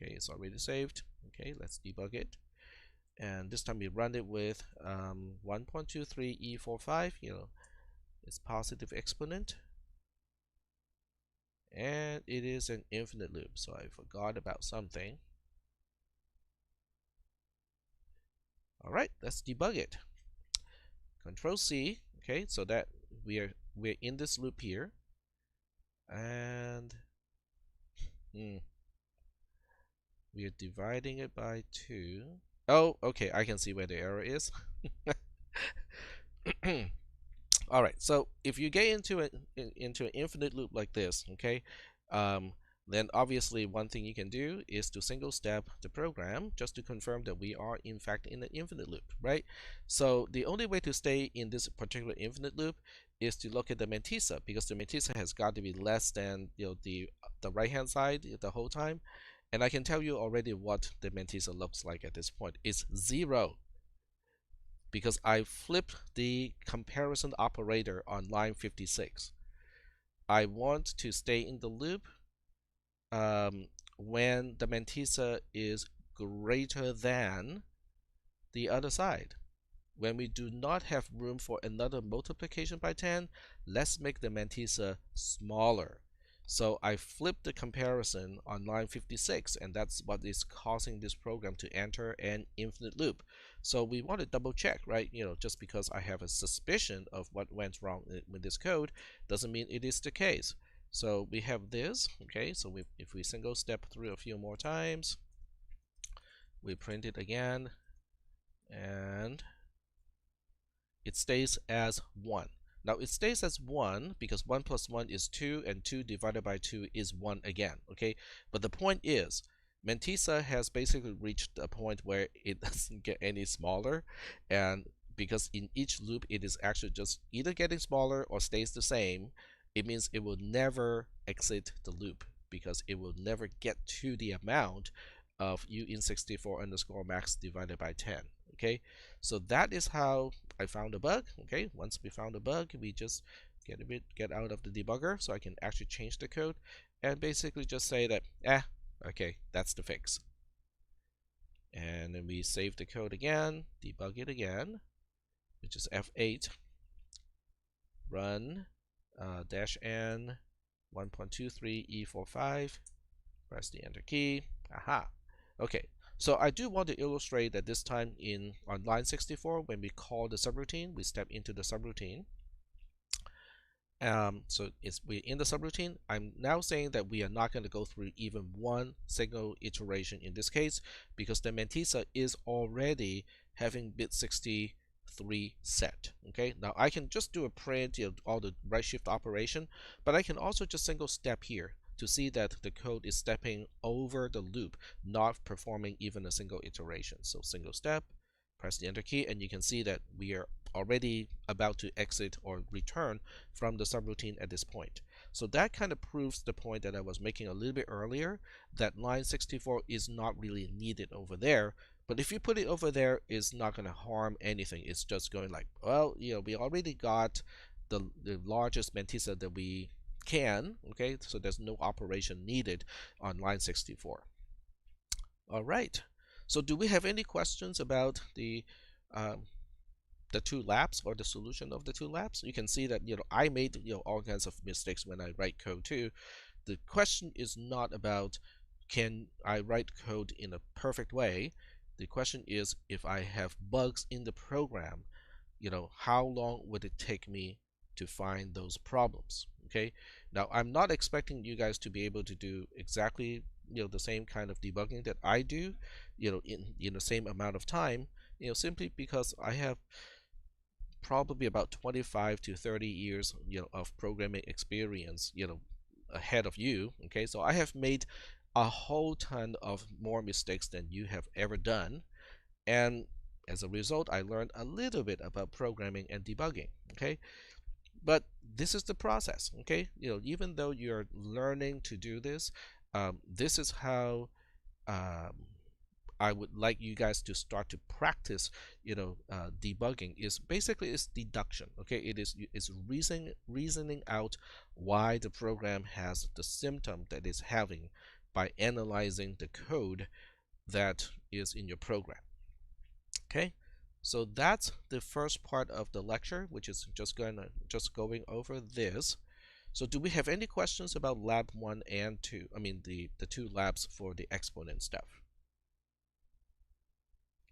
Okay, it's already saved. Okay, let's debug it. And this time we run it with 1.23E45, it's positive exponent. And it is an infinite loop, so I forgot about something. All right, let's debug it. Control C, okay, so that we're in this loop here. And we are dividing it by 2. Oh, okay, I can see where the error is. All right, so if you get into an infinite loop like this, okay, then obviously one thing you can do is to single step the program just to confirm that we are in fact in an infinite loop, right? So the only way to stay in this particular infinite loop is to look at the mantissa, because the mantissa has got to be less than the right hand side the whole time. And I can tell you already what the mantissa looks like at this point. It's 0, because I flipped the comparison operator on line 56. I want to stay in the loop when the mantissa is greater than the other side. When we do not have room for another multiplication by 10, let's make the mantissa smaller. So I flipped the comparison on line 56, and that's what is causing this program to enter an infinite loop. So we want to double check, right? Just because I have a suspicion of what went wrong with this code doesn't mean it is the case. So we have this, okay? So if we single step through a few more times, we print it again, and it stays as 1. Now it stays as 1 because 1 plus 1 is 2, and 2 divided by 2 is 1 again, okay? But the point is, mantissa has basically reached a point where it doesn't get any smaller, and because in each loop it is actually just either getting smaller or stays the same, it means it will never exit the loop, because it will never get to the amount of uint64_max divided by 10. Okay, so that is how I found a bug. Okay, once we found a bug, we just get out of the debugger, so I can actually change the code and basically just say that, okay, that's the fix. And then we save the code again, debug it again, which is F8, run -n 1.23E45, press the enter key. Aha. Okay, so I do want to illustrate that this time on line 64, when we call the subroutine, we step into the subroutine. So we're in the subroutine. I'm now saying that we are not going to go through even one single iteration in this case, because the mantissa is already having bit 63 set. Okay, now I can just do a print, all the right shift operation, but I can also just single step here to see that the code is stepping over the loop, not performing even a single iteration. So single step, press the enter key, and you can see that we are already about to exit or return from the subroutine at this point. So that kind of proves the point that I was making a little bit earlier, that line 64 is not really needed over there. But if you put it over there, it's not going to harm anything. It's just going like, well, we already got the largest mantissa that we can, okay, so there's no operation needed on line 64. All right, so do we have any questions about the 2 laps or the solution of the 2 laps? You can see that I made all kinds of mistakes when I write code too. The question is not about can I write code in a perfect way. The question is, if I have bugs in the program, how long would it take me to find those problems? Okay, now I'm not expecting you guys to be able to do exactly the same kind of debugging that I do, in the same amount of time, simply because I have probably about 25 to 30 years of programming experience ahead of you. Okay, so I have made a whole ton of more mistakes than you have ever done, and as a result I learned a little bit about programming and debugging. Okay, but this is the process. Okay, even though you're learning to do this, this is how I would like you guys to start to practice debugging. Is basically is deduction. Okay, it's reasoning out why the program has the symptom that it's having by analyzing the code that is in your program. Okay, so that's the first part of the lecture, which is just going over this. So do we have any questions about lab 1 and 2? I mean the two labs for the exponent stuff.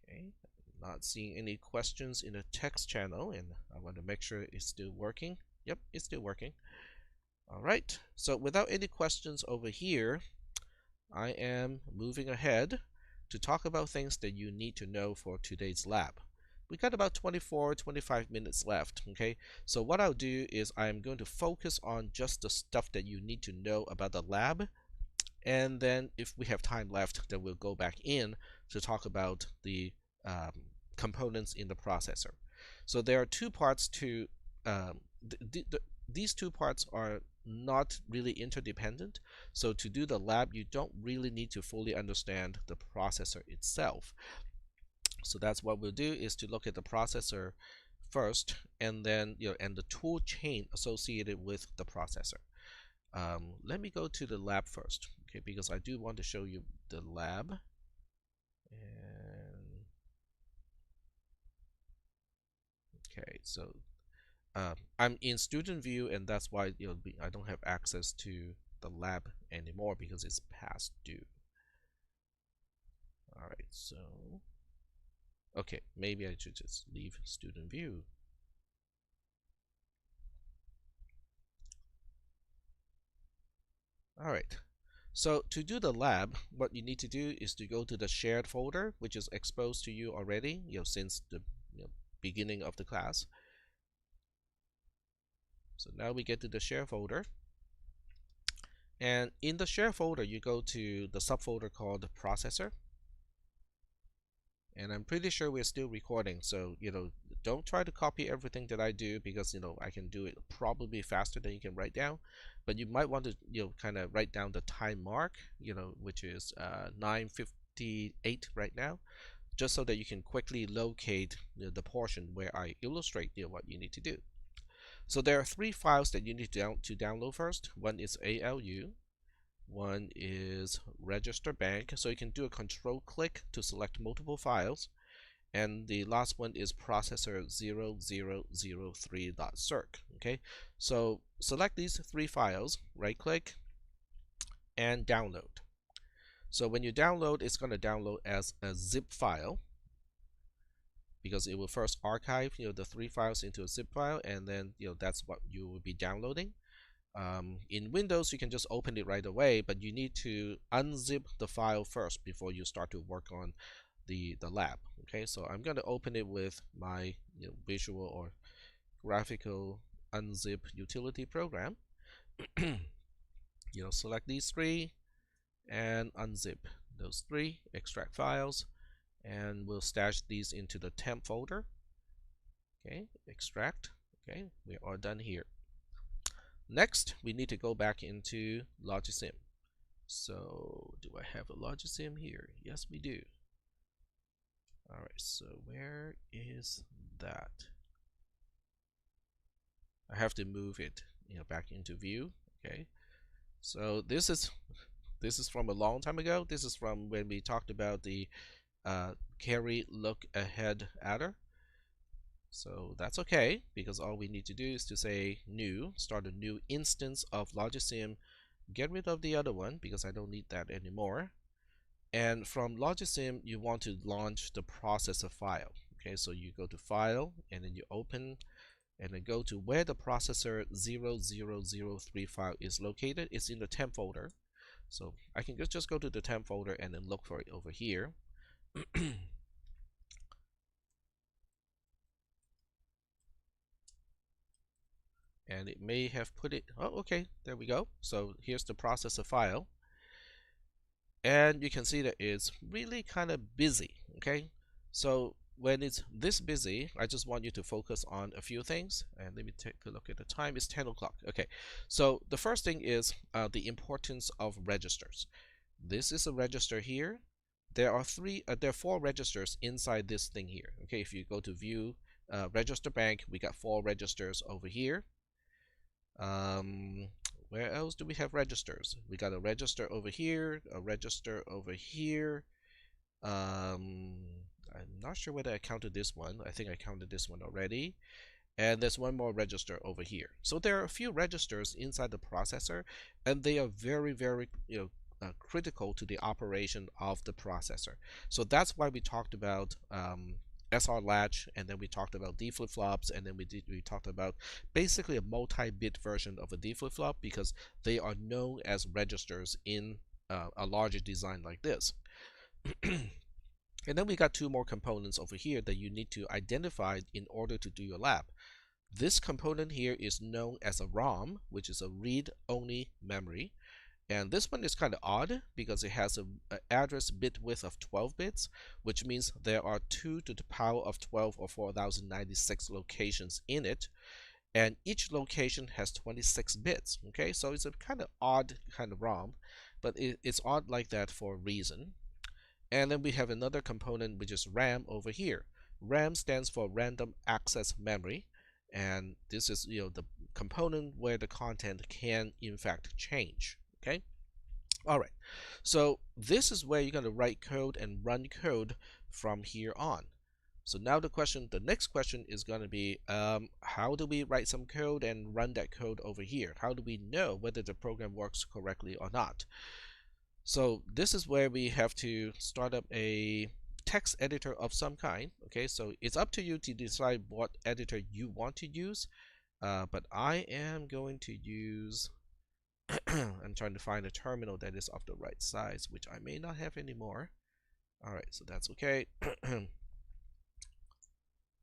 Okay, not seeing any questions in the text channel, and I want to make sure it's still working. Yep, it's still working. All right, so without any questions over here, I am moving ahead to talk about things that you need to know for today's lab. We got about 25 minutes left, okay? So what I'll do is I'm going to focus on just the stuff that you need to know about the lab, and then if we have time left, then we'll go back in to talk about the components in the processor. So there are two parts to these two parts are not really interdependent. So to do the lab, you don't really need to fully understand the processor itself. So that's what we'll do, is to look at the processor first, and then and the tool chain associated with the processor. Let me go to the lab first, okay, because I do want to show you the lab. And okay, so I'm in student view, and that's why I don't have access to the lab anymore because it's past due. All right, so okay, maybe I should just leave student view. All right, so to do the lab, what you need to do is to go to the shared folder, which is exposed to you already, since the beginning of the class. So now we get to the share folder, and in the share folder you go to the subfolder called processor. And I'm pretty sure we're still recording, so don't try to copy everything that I do, because I can do it probably faster than you can write down. But you might want to kind of write down the time mark, which is 9:58 right now, just so that you can quickly locate the portion where I illustrate what you need to do. So there are three files that you need to download first. One is ALU, one is register bank, so you can do a control click to select multiple files, and the last one is processor 0003.circ. Okay, so select these three files, right click, and download. So when you download, it's going to download as a zip file, because it will first archive the three files into a zip file, and then that's what you will be downloading. In Windows, you can just open it right away, but you need to unzip the file first before you start to work on the lab. Okay, so I'm going to open it with my visual or graphical unzip utility program. Select these three and unzip those three, extract files, and we'll stash these into the temp folder. Okay, extract. Okay, we are done here. Next, we need to go back into Logisim. So do I have a Logisim here? Yes, we do. All right, so where is that? I have to move it back into view. Okay, so this is from a long time ago. This is from when we talked about the carry look ahead adder. So that's okay, because all we need to do is to say new, start a new instance of Logisim, get rid of the other one because I don't need that anymore. And from Logisim, you want to launch the processor file. Okay, so you go to File, and then you open, and then go to where the processor 0003 file is located. It's in the temp folder. So I can just go to the temp folder and then look for it over here. And it may have put it, oh, okay, there we go. So here's the processor file. And you can see that it's really kind of busy, okay? So when it's this busy, I just want you to focus on a few things. And let me take a look at the time. It's 10 o'clock. Okay, so the first thing is the importance of registers. This is a register here. There are four registers inside this thing here. Okay, if you go to view register bank, we got four registers over here. Where else do we have registers? We got a register over here, a register over here. I'm not sure whether I counted this one. I think I counted this one already. And there's one more register over here. So there are a few registers inside the processor, and they are very, very critical to the operation of the processor. So that's why we talked about SR latch, and then we talked about D flip-flops, and then we talked about basically a multi-bit version of a D flip-flop, because they are known as registers in a larger design like this. And then we got two more components over here that you need to identify in order to do your lab. This component here is known as a ROM, which is a read-only memory. And this one is kind of odd because it has an address bit width of 12 bits, which means there are 2 to the power of 12 or 4096 locations in it. And each location has 26 bits. Okay, so it's a kind of odd kind of ROM, but it's odd like that for a reason. And then we have another component which is RAM over here. RAM stands for Random Access Memory, and this is the component where the content can in fact change. Okay. All right. So this is where you're going to write code and run code from here on. So now the next question is going to be, how do we write some code and run that code over here? How do we know whether the program works correctly or not? So this is where we have to start up a text editor of some kind. Okay, so it's up to you to decide what editor you want to use, but I am going to use I'm trying to find a terminal that is of the right size, which I may not have anymore. All right, so that's okay. I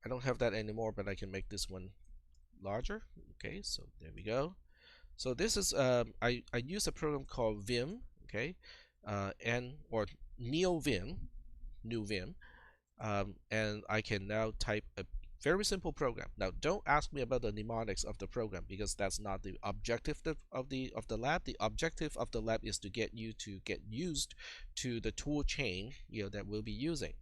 don't have that anymore, but I can make this one larger. Okay, so there we go. So this is I use a program called Vim. Okay, or NeoVim, new Vim, and I can now type a very simple program. Now, don't ask me about the mnemonics of the program, because that's not the objective of the lab. The objective of the lab is to get you to get used to the tool chain that we'll be using.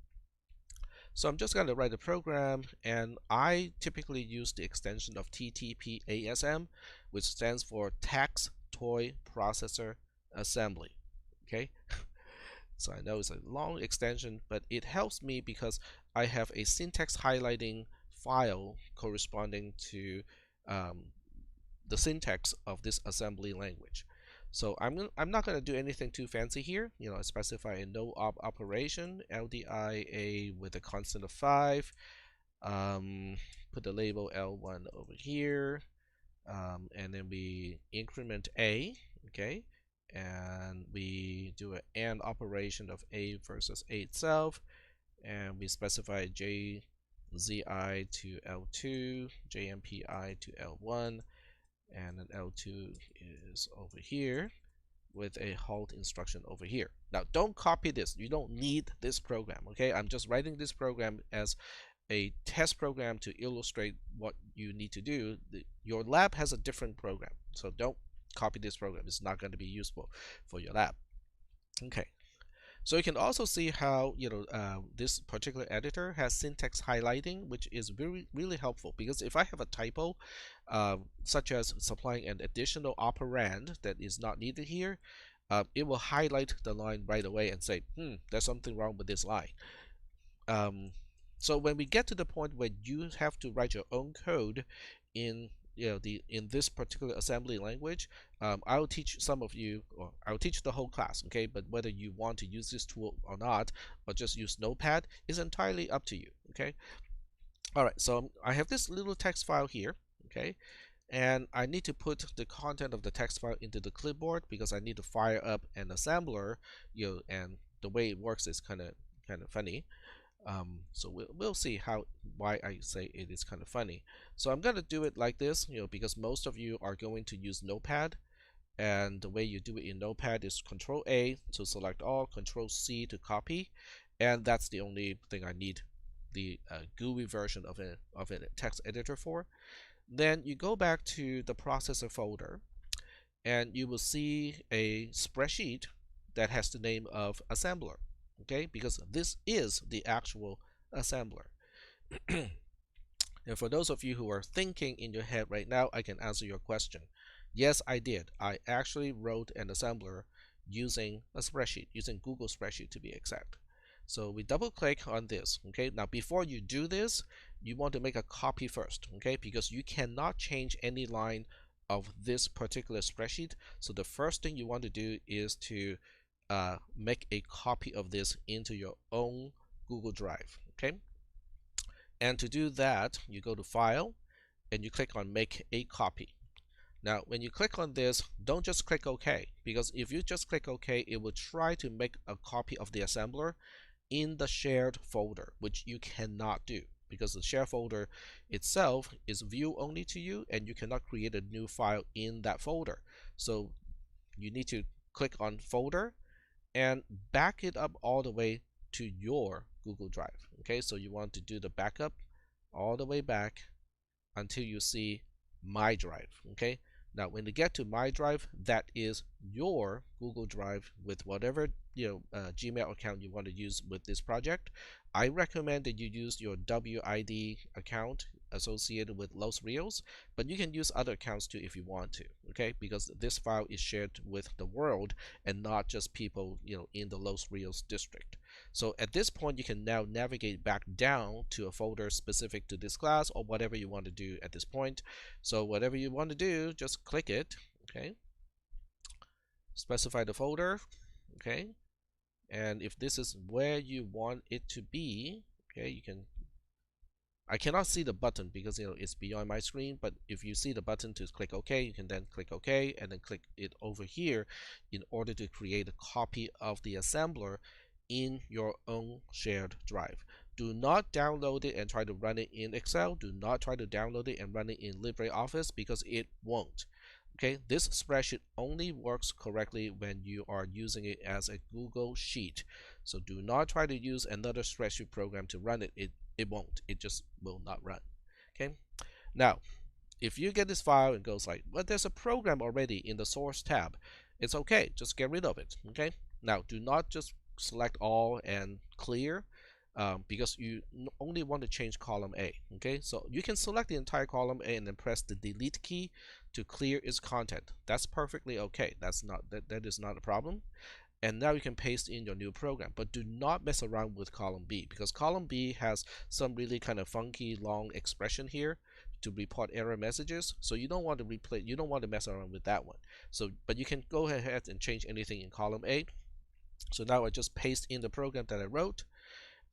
So I'm just going to write a program, and I typically use the extension of TTPASM, which stands for Tax Toy Processor Assembly. Okay. So I know it's a long extension, but it helps me because I have a syntax highlighting file corresponding to the syntax of this assembly language. So I'm not going to do anything too fancy here. I specify a no op operation, LDIA with a constant of 5. Put the label L1 over here, and then we increment A. Okay. And we do an AND operation of A versus A itself, and we specify JZI to L2, JMPI to L1, and then L2 is over here with a halt instruction over here. Now, don't copy this. You don't need this program. Okay, I'm just writing this program as a test program to illustrate what you need to do. Your lab has a different program, so don't copy this program. It's not going to be useful for your lab. Okay, so you can also see how this particular editor has syntax highlighting, which is really helpful, because if I have a typo, such as supplying an additional operand that is not needed here, it will highlight the line right away and say, there's something wrong with this line. So when we get to the point where you have to write your own code in in this particular assembly language, I'll teach some of you, or I'll teach the whole class. Okay, but whether you want to use this tool or not, or just use Notepad, is entirely up to you. Okay. All right. So I have this little text file here. Okay, and I need to put the content of the text file into the clipboard because I need to fire up an assembler. And the way it works is kind of funny. So we'll see why I say it is kind of funny. So I'm gonna do it like this, because most of you are going to use Notepad, and the way you do it in Notepad is Control A to select all, Control C to copy, and that's the only thing I need the GUI version of a text editor for. Then you go back to the processor folder, and you will see a spreadsheet that has the name of assembler. Okay, because this is the actual assembler. And for those of you who are thinking in your head right now, I can answer your question. Yes, I did. I actually wrote an assembler using a spreadsheet, using Google Spreadsheet to be exact. So we double click on this. Okay, now before you do this, you want to make a copy first. Okay, because you cannot change any line of this particular spreadsheet. So the first thing you want to do is to make a copy of this into your own Google Drive. Okay, and to do that, you go to File and you click on Make a Copy. Now, when you click on this, don't just click OK, because if you just click OK, it will try to make a copy of the assembler in the shared folder, which you cannot do because the share folder itself is view only to you and you cannot create a new file in that folder. So you need to click on folder and back it up all the way to your Google Drive. Okay, so you want to do the backup all the way back until you see My Drive. Okay, now when you get to My Drive, that is your Google Drive with whatever Gmail account you want to use with this project. I recommend that you use your WID account associated with Los Rios, but you can use other accounts too if you want to. Okay, because this file is shared with the world and not just people in the Los Rios district. So at this point, you can now navigate back down to a folder specific to this class or whatever you want to do at this point. So whatever you want to do, just click it. Okay, specify the folder. Okay, and if this is where you want it to be, okay, you can. I cannot see the button because it's beyond my screen, but if you see the button to click OK, you can then click OK and then click it over here in order to create a copy of the assembler in your own shared drive. Do not download it and try to run it in Excel. Do not try to download it and run it in LibreOffice because it won't. Okay, this spreadsheet only works correctly when you are using it as a Google Sheet. So do not try to use another spreadsheet program to run it. It won't. It just will not run. Okay. Now, if you get this file and goes like, well, there's a program already in the source tab, it's okay. Just get rid of it. Okay. Now, do not just select all and clear. Because you only want to change column A. Okay, so you can select the entire column A and then press the delete key to clear its content. That's perfectly okay. That is not a problem. And now you can paste in your new program, but do not mess around with column B because column B has some really kind of funky long expression here to report error messages. So you don't want to replace, you don't want to mess around with that one. So, but you can go ahead and change anything in column A. So now I just paste in the program that I wrote.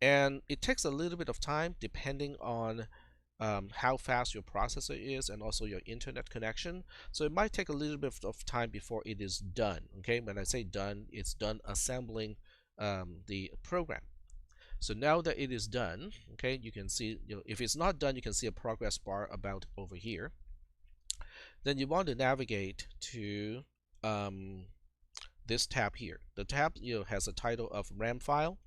And it takes a little bit of time depending on how fast your processor is and also your internet connection. So it might take a little bit of time before it is done. Okay, when I say done, it's done assembling the program. So now that it is done, okay, you can see, if it's not done, you can see a progress bar about over here. Then you want to navigate to this tab here. The tab has a title of RAM file.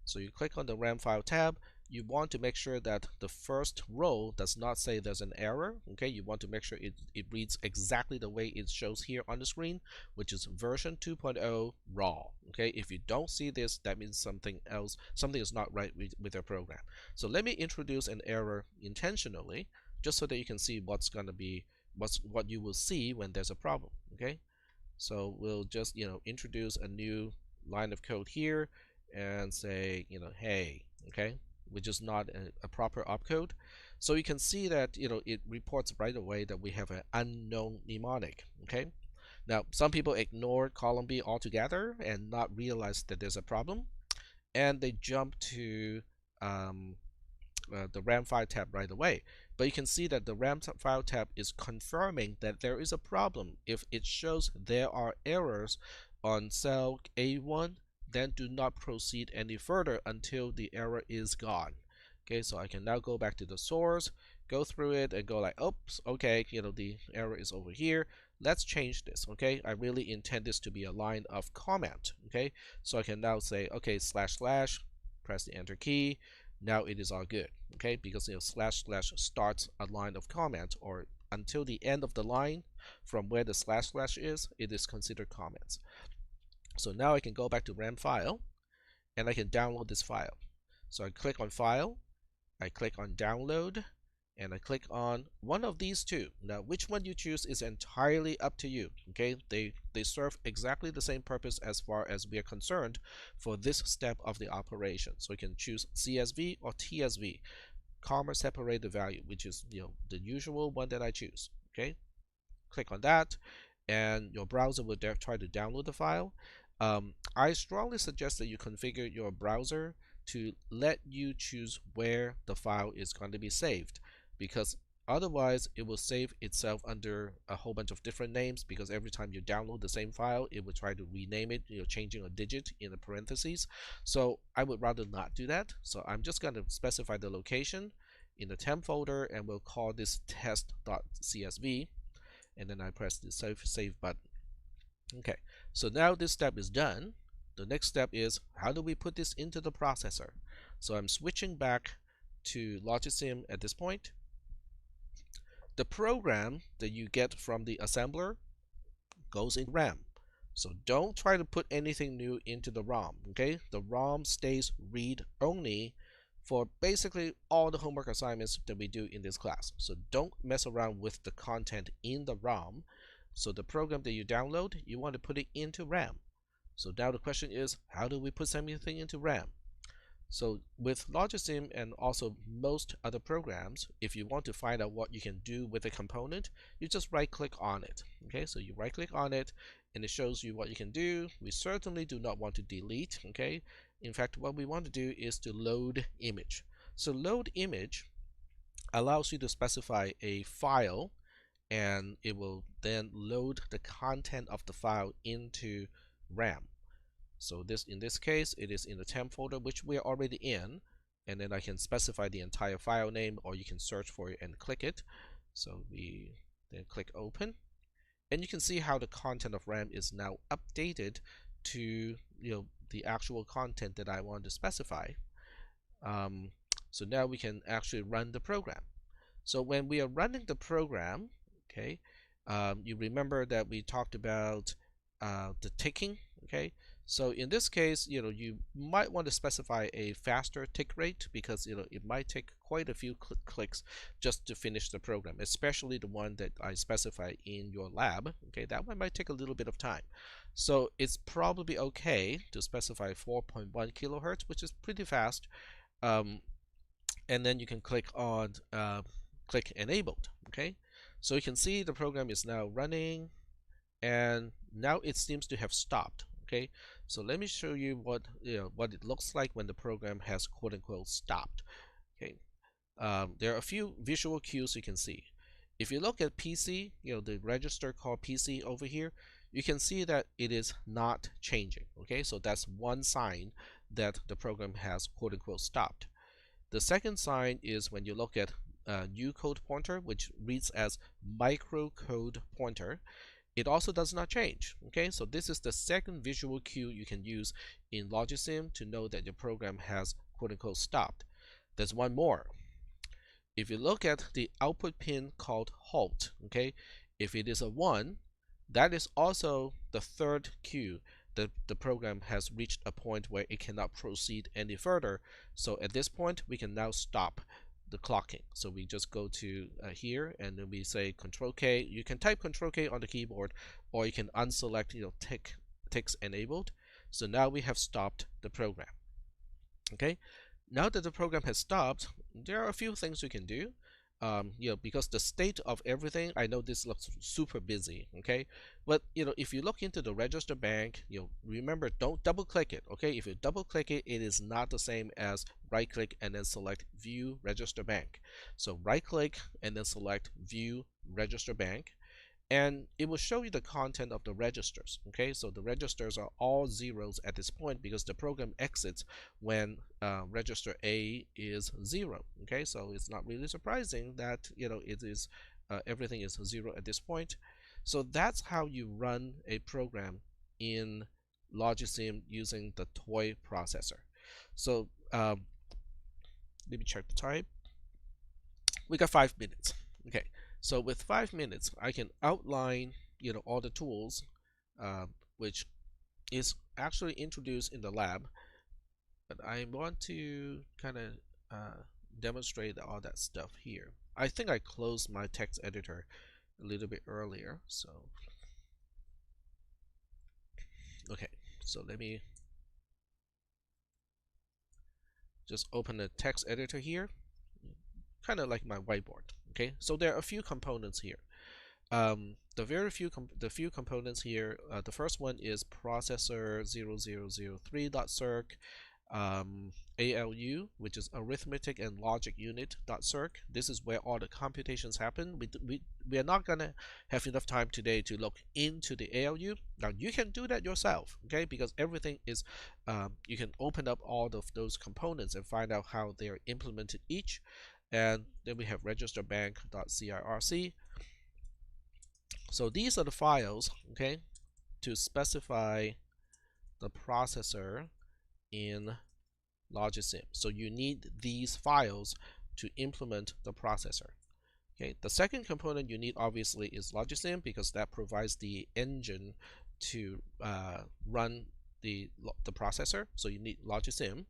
So you click on the RAM file tab. You want to make sure that the first row does not say there's an error. Okay, you want to make sure it reads exactly the way it shows here on the screen, which is version 2.0 raw. Okay, if you don't see this, that means something is not right with your program. So let me introduce an error intentionally, just so that you can see what you will see when there's a problem. Okay, so we'll just introduce a new line of code here and say hey, okay, which is not a proper opcode. So you can see that it reports right away that we have an unknown mnemonic. Okay, now some people ignore column B altogether and not realize that there's a problem, and they jump to the RAM file tab right away. But you can see that the RAM file tab is confirming that there is a problem. If it shows there are errors on cell A1, then do not proceed any further until the error is gone. Okay, so I can now go back to the source, go through it, and go like, oops, okay, the error is over here. Let's change this. Okay, I really intend this to be a line of comment. Okay, so I can now say, okay, // press the enter key. Now it is all good. Okay, because // starts a line of comment, or until the end of the line from where the // is, it is considered comments. So now I can go back to RAM file and I can download this file. So I click on file, I click on download, and I click on one of these two. Now, which one you choose is entirely up to you. Okay, they serve exactly the same purpose as far as we are concerned for this step of the operation. So you can choose CSV or TSV, comma separated value, which is the usual one that I choose. Okay, click on that, and your browser will try to download the file. I strongly suggest that you configure your browser to let you choose where the file is going to be saved, because otherwise it will save itself under a whole bunch of different names, because every time you download the same file it will try to rename it, changing a digit in the parentheses. So I would rather not do that. So I'm just going to specify the location in the temp folder, and we'll call this test.csv, and then I press the save button. Okay, so now this step is done. The next step is, how do we put this into the processor? So I'm switching back to Logisim at this point. The program that you get from the assembler goes in RAM. So don't try to put anything new into the ROM. Okay, the ROM stays read only for basically all the homework assignments that we do in this class. So don't mess around with the content in the ROM. So the program that you download, you want to put it into RAM. So now the question is, how do we put something into RAM? So with Logisim and also most other programs, if you want to find out what you can do with a component, you just right click on it. Okay, so you right click on it and it shows you what you can do. We certainly do not want to delete. Okay, in fact, what we want to do is to load image. So load image allows you to specify a file, and it will then load the content of the file into RAM. So in this case, it is in the temp folder, which we're already in, and then I can specify the entire file name, or you can search for it and click it. So we then click open, and you can see how the content of RAM is now updated to the actual content that I want to specify. So now we can actually run the program. So when we are running the program, okay, you remember that we talked about the ticking. Okay, so in this case, you might want to specify a faster tick rate, because it might take quite a few clicks just to finish the program, especially the one that I specify in your lab. Okay, that one might take a little bit of time. So it's probably okay to specify 4.1 kilohertz, which is pretty fast. And then you can click on click enabled. Okay, so you can see the program is now running, and now it seems to have stopped. Okay, so let me show you what it looks like when the program has quote unquote stopped. Okay, there are a few visual cues you can see. If you look at PC, the register called PC over here, you can see that it is not changing. Okay, so that's one sign that the program has quote unquote stopped. The second sign is when you look at ucode pointer, which reads as microcode pointer, it also does not change. Okay, so this is the second visual cue you can use in Logisim to know that your program has quote unquote stopped. There's one more. If you look at the output pin called halt, okay, if it is a 1, that is also the third cue that the program has reached a point where it cannot proceed any further. So at this point, we can now stop the clocking. So we just go to here, and then we say Control K. You can type Control K on the keyboard, or you can unselect ticks enabled. So now we have stopped the program. Okay, now that the program has stopped, there are a few things we can do. Because the state of everything, I know this looks super busy, okay? But if you look into the register bank, remember, don't double click it, okay? If you double click it, it is not the same as right click and then select View Register Bank. So right click and then select View Register Bank, and it will show you the content of the registers. Okay, so the registers are all zeros at this point, because the program exits when register A is 0. Okay, so it's not really surprising that it is everything is 0 at this point. So that's how you run a program in Logisim using the toy processor. So let me check the time. We got 5 minutes. Okay, so with 5 minutes, I can outline all the tools, which is actually introduced in the lab, but I want to kind of demonstrate all that stuff here. I think I closed my text editor a little bit earlier, so okay, so let me just open the text editor here, kind of like my whiteboard. Okay, so there are a few components here. The few components here. The first one is processor 0003.circ, ALU, which is arithmetic and logic unit.circ. This is where all the computations happen. We are not gonna have enough time today to look into the ALU. Now you can do that yourself, okay? Because everything is, you can open up all of those components and find out how they are implemented each. And then we have registerbank.circ. So these are the files, okay, to specify the processor in Logisim. So you need these files to implement the processor. Okay, the second component you need obviously is Logisim, because that provides the engine to run the processor. So you need Logisim.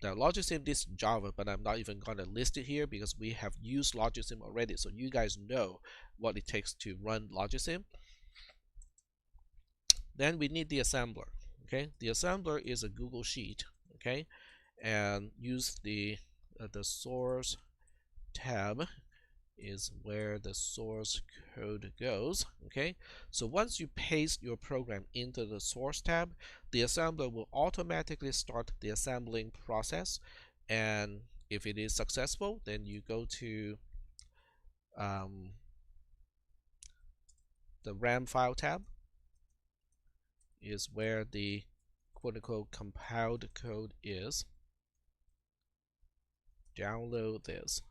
Now Logisim is Java, but I'm not even going to list it here because we have used Logisim already, so you guys know what it takes to run Logisim. Then we need the assembler. Okay, the assembler is a Google Sheet. Okay, and use the source tab is where the source code goes. Okay, so once you paste your program into the source tab, the assembler will automatically start the assembling process, and if it is successful, then you go to the RAM file tab, is where the quote-unquote compiled code is. Download this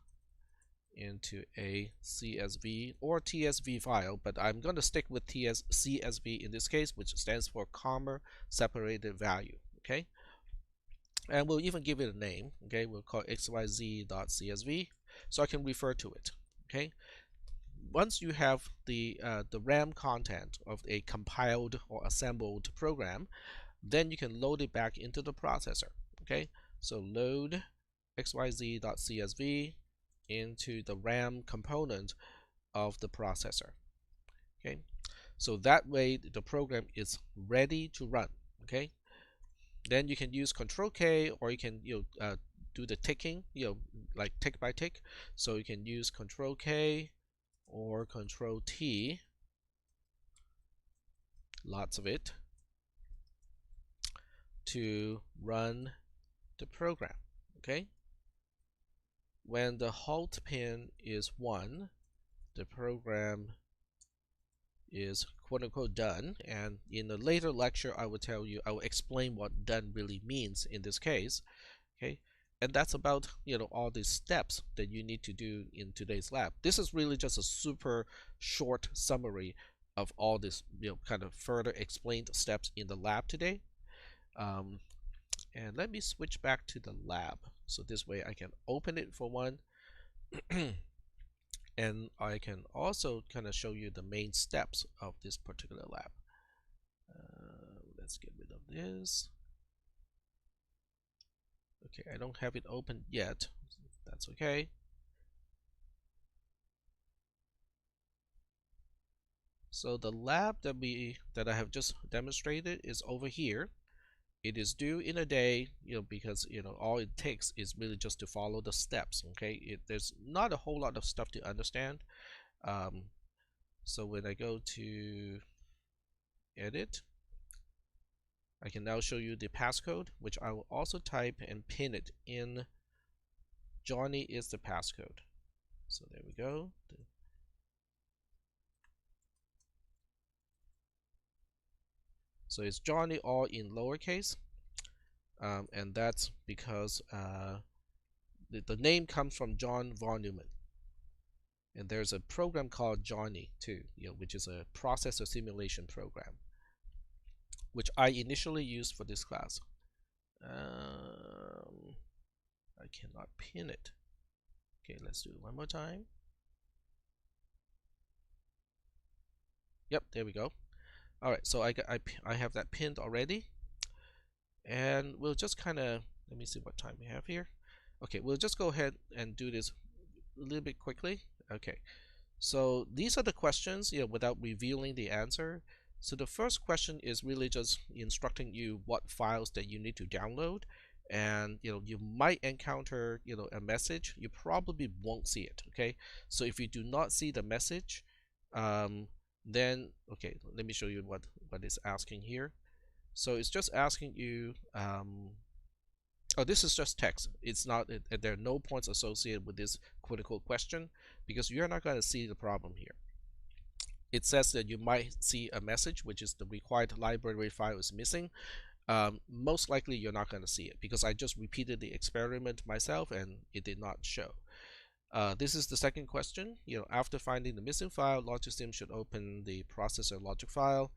into a CSV or TSV file, but I'm going to stick with CSV in this case, which stands for comma separated value. Okay, and we'll even give it a name. Okay, we'll call it xyz.csv so I can refer to it. Okay, once you have the RAM content of a compiled or assembled program, then you can load it back into the processor. Okay, so load xyz.csv into the RAM component of the processor. Okay, so that way the program is ready to run. Okay, then you can use Control K, or you can do the ticking, like tick by tick. So you can use Control K or Control T, lots of it, to run the program. Okay, when the halt pin is 1, the program is quote-unquote done, and in a later lecture I will explain what done really means in this case. Okay, and that's about all these steps that you need to do in today's lab. This is really just a super short summary of all this kind of further explained steps in the lab today. And let me switch back to the lab, so this way I can open it for one. And I can also kind of show you the main steps of this particular lab. Let's get rid of this. Okay, I don't have it open yet. That's okay. So the lab that I have just demonstrated is over here. It is due in a day, because all it takes is really just to follow the steps. Okay, there's not a whole lot of stuff to understand. So when I go to edit, I can now show you the passcode, which I will also type and pin it in. Johnny is the passcode. So there we go. So it's Johnny all in lowercase, and that's because the name comes from John von Neumann. And there's a program called Johnny too, which is a processor simulation program, which I initially used for this class. I cannot pin it. Okay, let's do it one more time. Yep, there we go. All right, so I have that pinned already, and we'll just kind of, let me see what time we have here. Okay, we'll just go ahead and do this a little bit quickly. Okay, so these are the questions, without revealing the answer. So the first question is really just instructing you what files that you need to download, and you might encounter a message. You probably won't see it. Okay, so if you do not see the message, um, then okay, let me show you what it's asking here. So it's just asking you. Oh, this is just text. It's not. There are no points associated with this critical question because you're not going to see the problem here. It says that you might see a message, which is the required library file is missing. Most likely you're not going to see it because I just repeated the experiment myself and it did not show. This is the second question. After finding the missing file, Logisim should open the processor logic file.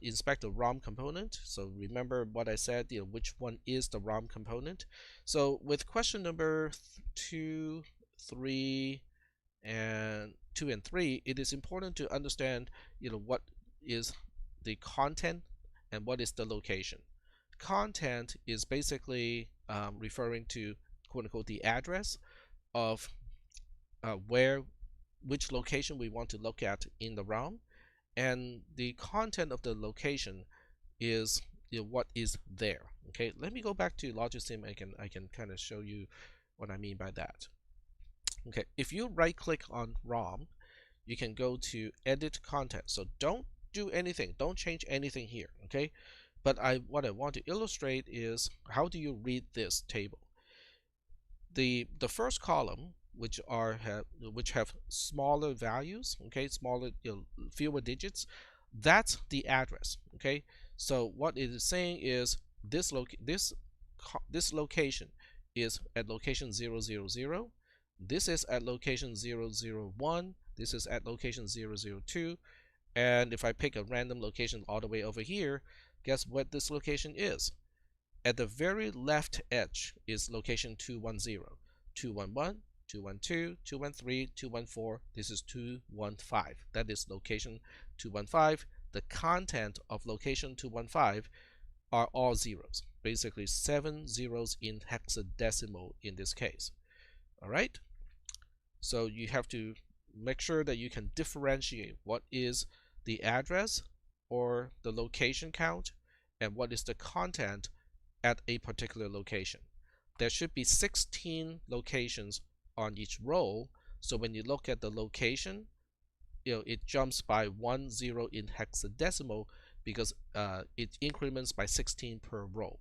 Inspect the ROM component. So remember what I said, which one is the ROM component. So with question number 2, 3, and 2 and 3, it is important to understand, what is the content and what is the location. Content is basically referring to quote unquote the address of which location we want to look at in the ROM, and the content of the location is what is there. Okay, let me go back to Logisim. I can kind of show you what I mean by that. Okay, if you right click on ROM, you can go to edit content. So don't do anything, don't change anything here. Okay, but what I want to illustrate is how do you read this table. The first column, which have smaller values, okay, smaller, fewer digits, that's the address. Okay, so what it is saying is this location is at location 000. This is at location 001. This is at location 002. And if I pick a random location all the way over here, guess what this location is? At the very left edge is location 210, 211, 212, 213, 214. This is 215. That is location 215. The content of location 215 are all zeros, basically 7 zeros in hexadecimal in this case. All right, so you have to make sure that you can differentiate what is the address or the location count and what is the content at a particular location. There should be 16 locations on each row, so when you look at the location, it jumps by 1 0 in hexadecimal because it increments by 16 per row,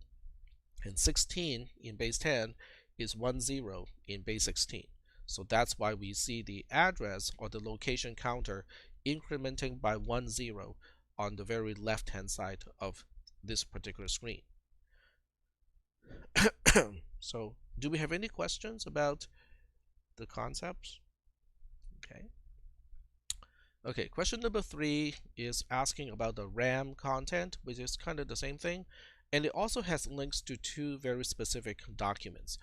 and 16 in base 10 is 1 0 in base 16. So that's why we see the address or the location counter incrementing by 1 0 on the very left hand side of this particular screen. So do we have any questions about the concepts? Okay, question number 3 is asking about the RAM content, which is kind of the same thing, and it also has links to 2 very specific documents.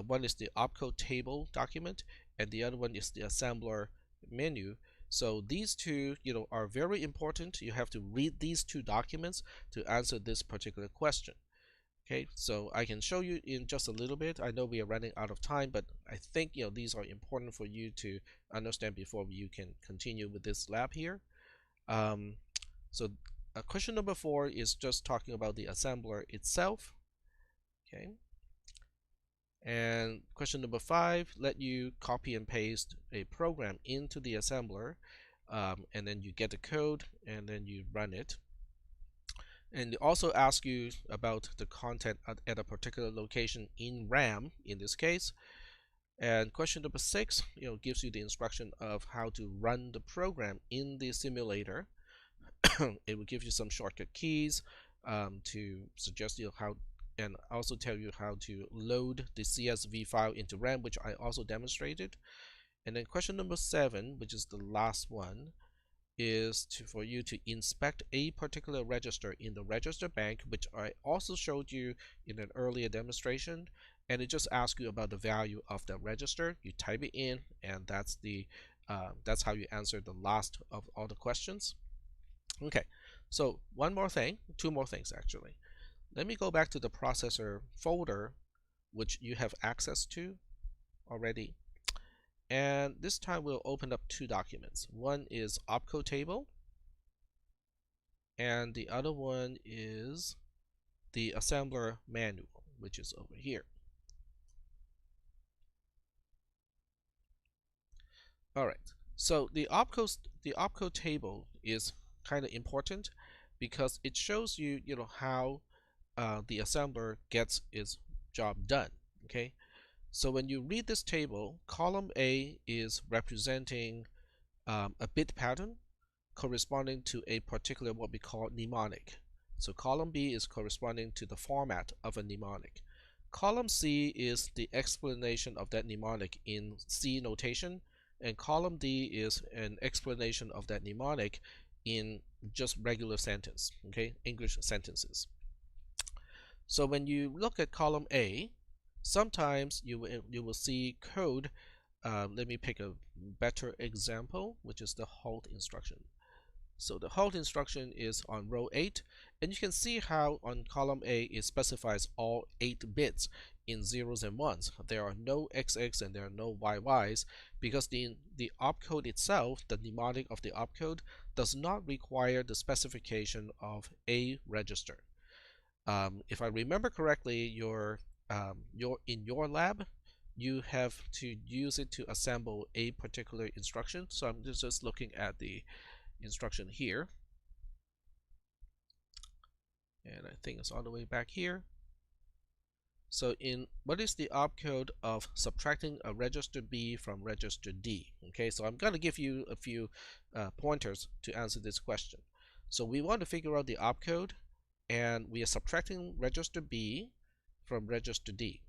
One is the opcode table document, and the other one is the assembler menu. So these 2, are very important. You have to read these 2 documents to answer this particular question. Okay, so I can show you in just a little bit. I know we are running out of time, but I think these are important for you to understand before you can continue with this lab here. So question number 4 is just talking about the assembler itself. Okay, and question number 5, let you copy and paste a program into the assembler, and then you get the code and then you run it. And also ask you about the content at a particular location in RAM in this case. And question number 6, gives you the instruction of how to run the program in the simulator. It will give you some shortcut keys to suggest how, and also tell you how to load the CSV file into RAM, which I also demonstrated. And then question number 7, which is the last one, is for you to inspect a particular register in the register bank, which I also showed you in an earlier demonstration, and it just asks you about the value of the register. You type it in, and that's how you answer the last of all the questions. Okay, so one more thing, 2 more things actually. Let me go back to the processor folder, which you have access to already. And this time we'll open up two documents. One is opcode table, and the other one is the assembler manual, which is over here. All right. So the opcode table is kind of important because it shows you how the assembler gets its job done. Okay. So when you read this table, column A is representing a bit pattern corresponding to a particular what we call mnemonic. So column B is corresponding to the format of a mnemonic. Column C is the explanation of that mnemonic in C notation, and column D is an explanation of that mnemonic in just regular sentence, okay, English sentences. So when you look at column A, sometimes you will see code. Let me pick a better example, which is the halt instruction. So the halt instruction is on row 8, and you can see how on column A it specifies all 8 bits in zeros and ones. There are no XX and there are no YYs because the opcode itself, the mnemonic of the opcode, does not require the specification of a register. If I remember correctly, in your lab, you have to use it to assemble a particular instruction. So I'm just looking at the instruction here, and I think it's all the way back here. So in what is the opcode of subtracting a register B from register D? Okay, so I'm going to give you a few pointers to answer this question. So we want to figure out the opcode, and we are subtracting register B from register D.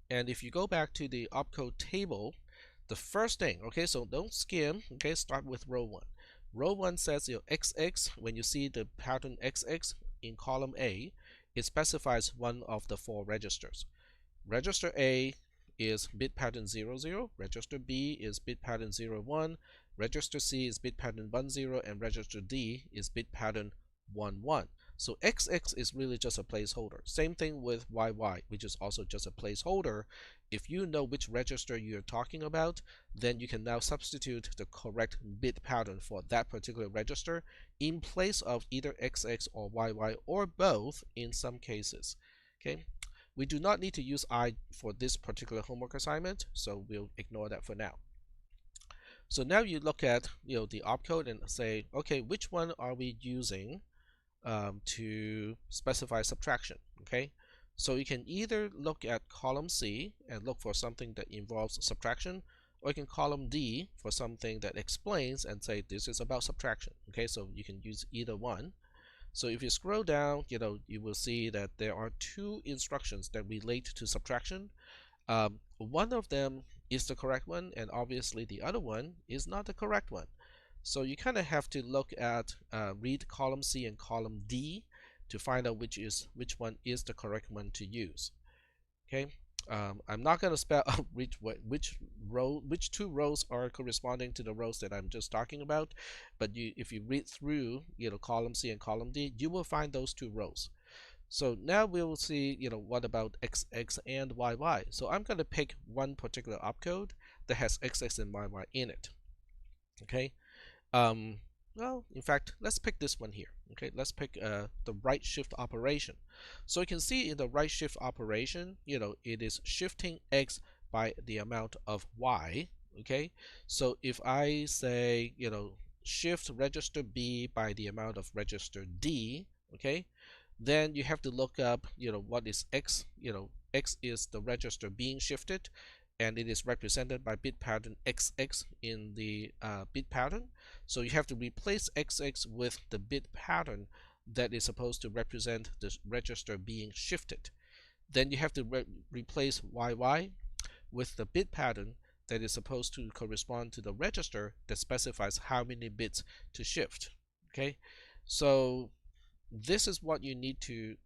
And if you go back to the opcode table, the first thing, okay, so don't skim, okay, start with row 1. Row 1 says XX, when you see the pattern XX in column A, it specifies one of the 4 registers. Register A is bit pattern 00, register B is bit pattern 01, register C is bit pattern 10, and register D is bit pattern 11. So XX is really just a placeholder. Same thing with YY, which is also just a placeholder. If you know which register you're talking about, then you can now substitute the correct bit pattern for that particular register in place of either XX or YY or both in some cases. Okay, we do not need to use I for this particular homework assignment, so we'll ignore that for now. So now you look at the opcode and say, okay, which one are we using to specify subtraction? Okay, so you can either look at column C and look for something that involves subtraction, or you can column D for something that explains and say this is about subtraction. Okay, so you can use either one. So if you scroll down, you will see that there are 2 instructions that relate to subtraction. One of them is the correct one, and obviously the other one is not the correct one. So you kind of have to look at read column C and column D to find out which one is the correct one to use. Okay, I'm not going to spell out which 2 rows are corresponding to the rows that I'm just talking about, but if you read through column C and column D, you will find those 2 rows. So now we will see what about XX and YY. So I'm going to pick one particular opcode that has XX and YY in it. Okay. Well, in fact, let's pick this one here. Okay, let's pick the right shift operation. So you can see in the right shift operation, it is shifting X by the amount of Y. Okay, so if I say, shift register B by the amount of register D, okay, then you have to look up, what is X. X is the register being shifted, and it is represented by bit pattern XX in the bit pattern. So you have to replace XX with the bit pattern that is supposed to represent the register being shifted. Then you have to replace YY with the bit pattern that is supposed to correspond to the register that specifies how many bits to shift. Okay, so this is what you need to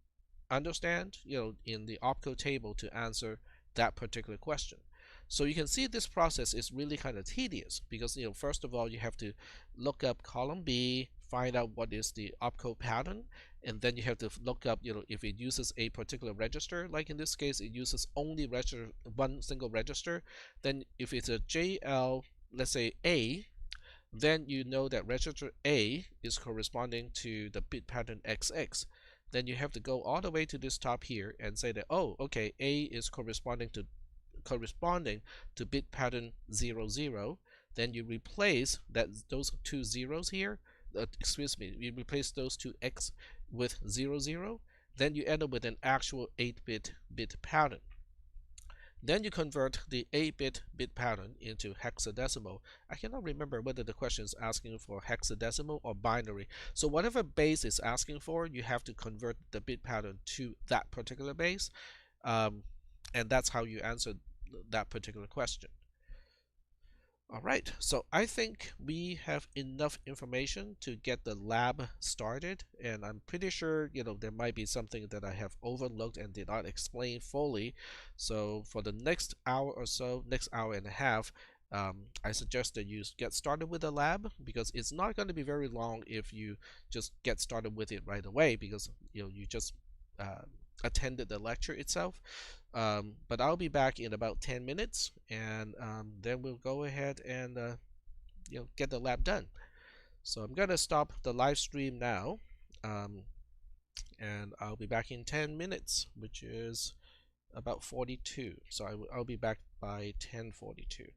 understand, in the opcode table to answer that particular question. So you can see this process is really kind of tedious because first of all you have to look up column B, find out what is the opcode pattern, and then you have to look up, if it uses a particular register, like in this case, it uses only register one single register. Then if it's a JL, let's say A, then you know that register A is corresponding to the bit pattern XX. Then you have to go all the way to this top here and say that, oh, okay, A is corresponding to bit pattern 00. Then you replace those two zeros here. Excuse me, you replace those two X with 00. Then you end up with an actual 8-bit bit pattern. Then you convert the 8-bit bit pattern into hexadecimal. I cannot remember whether the question is asking for hexadecimal or binary. So whatever base it's asking for, you have to convert the bit pattern to that particular base. And that's how you answer that particular question. All right, so I think we have enough information to get the lab started, and I'm pretty sure there might be something that I have overlooked and did not explain fully. So for the next hour or so, next hour and a half, I suggest that you get started with the lab, because it's not going to be very long if you just get started with it right away, because you just attended the lecture itself. But I'll be back in about 10 minutes, and then we'll go ahead and get the lab done. So I'm gonna stop the live stream now, and I'll be back in 10 minutes, which is about 42. So I'll be back by 10:42.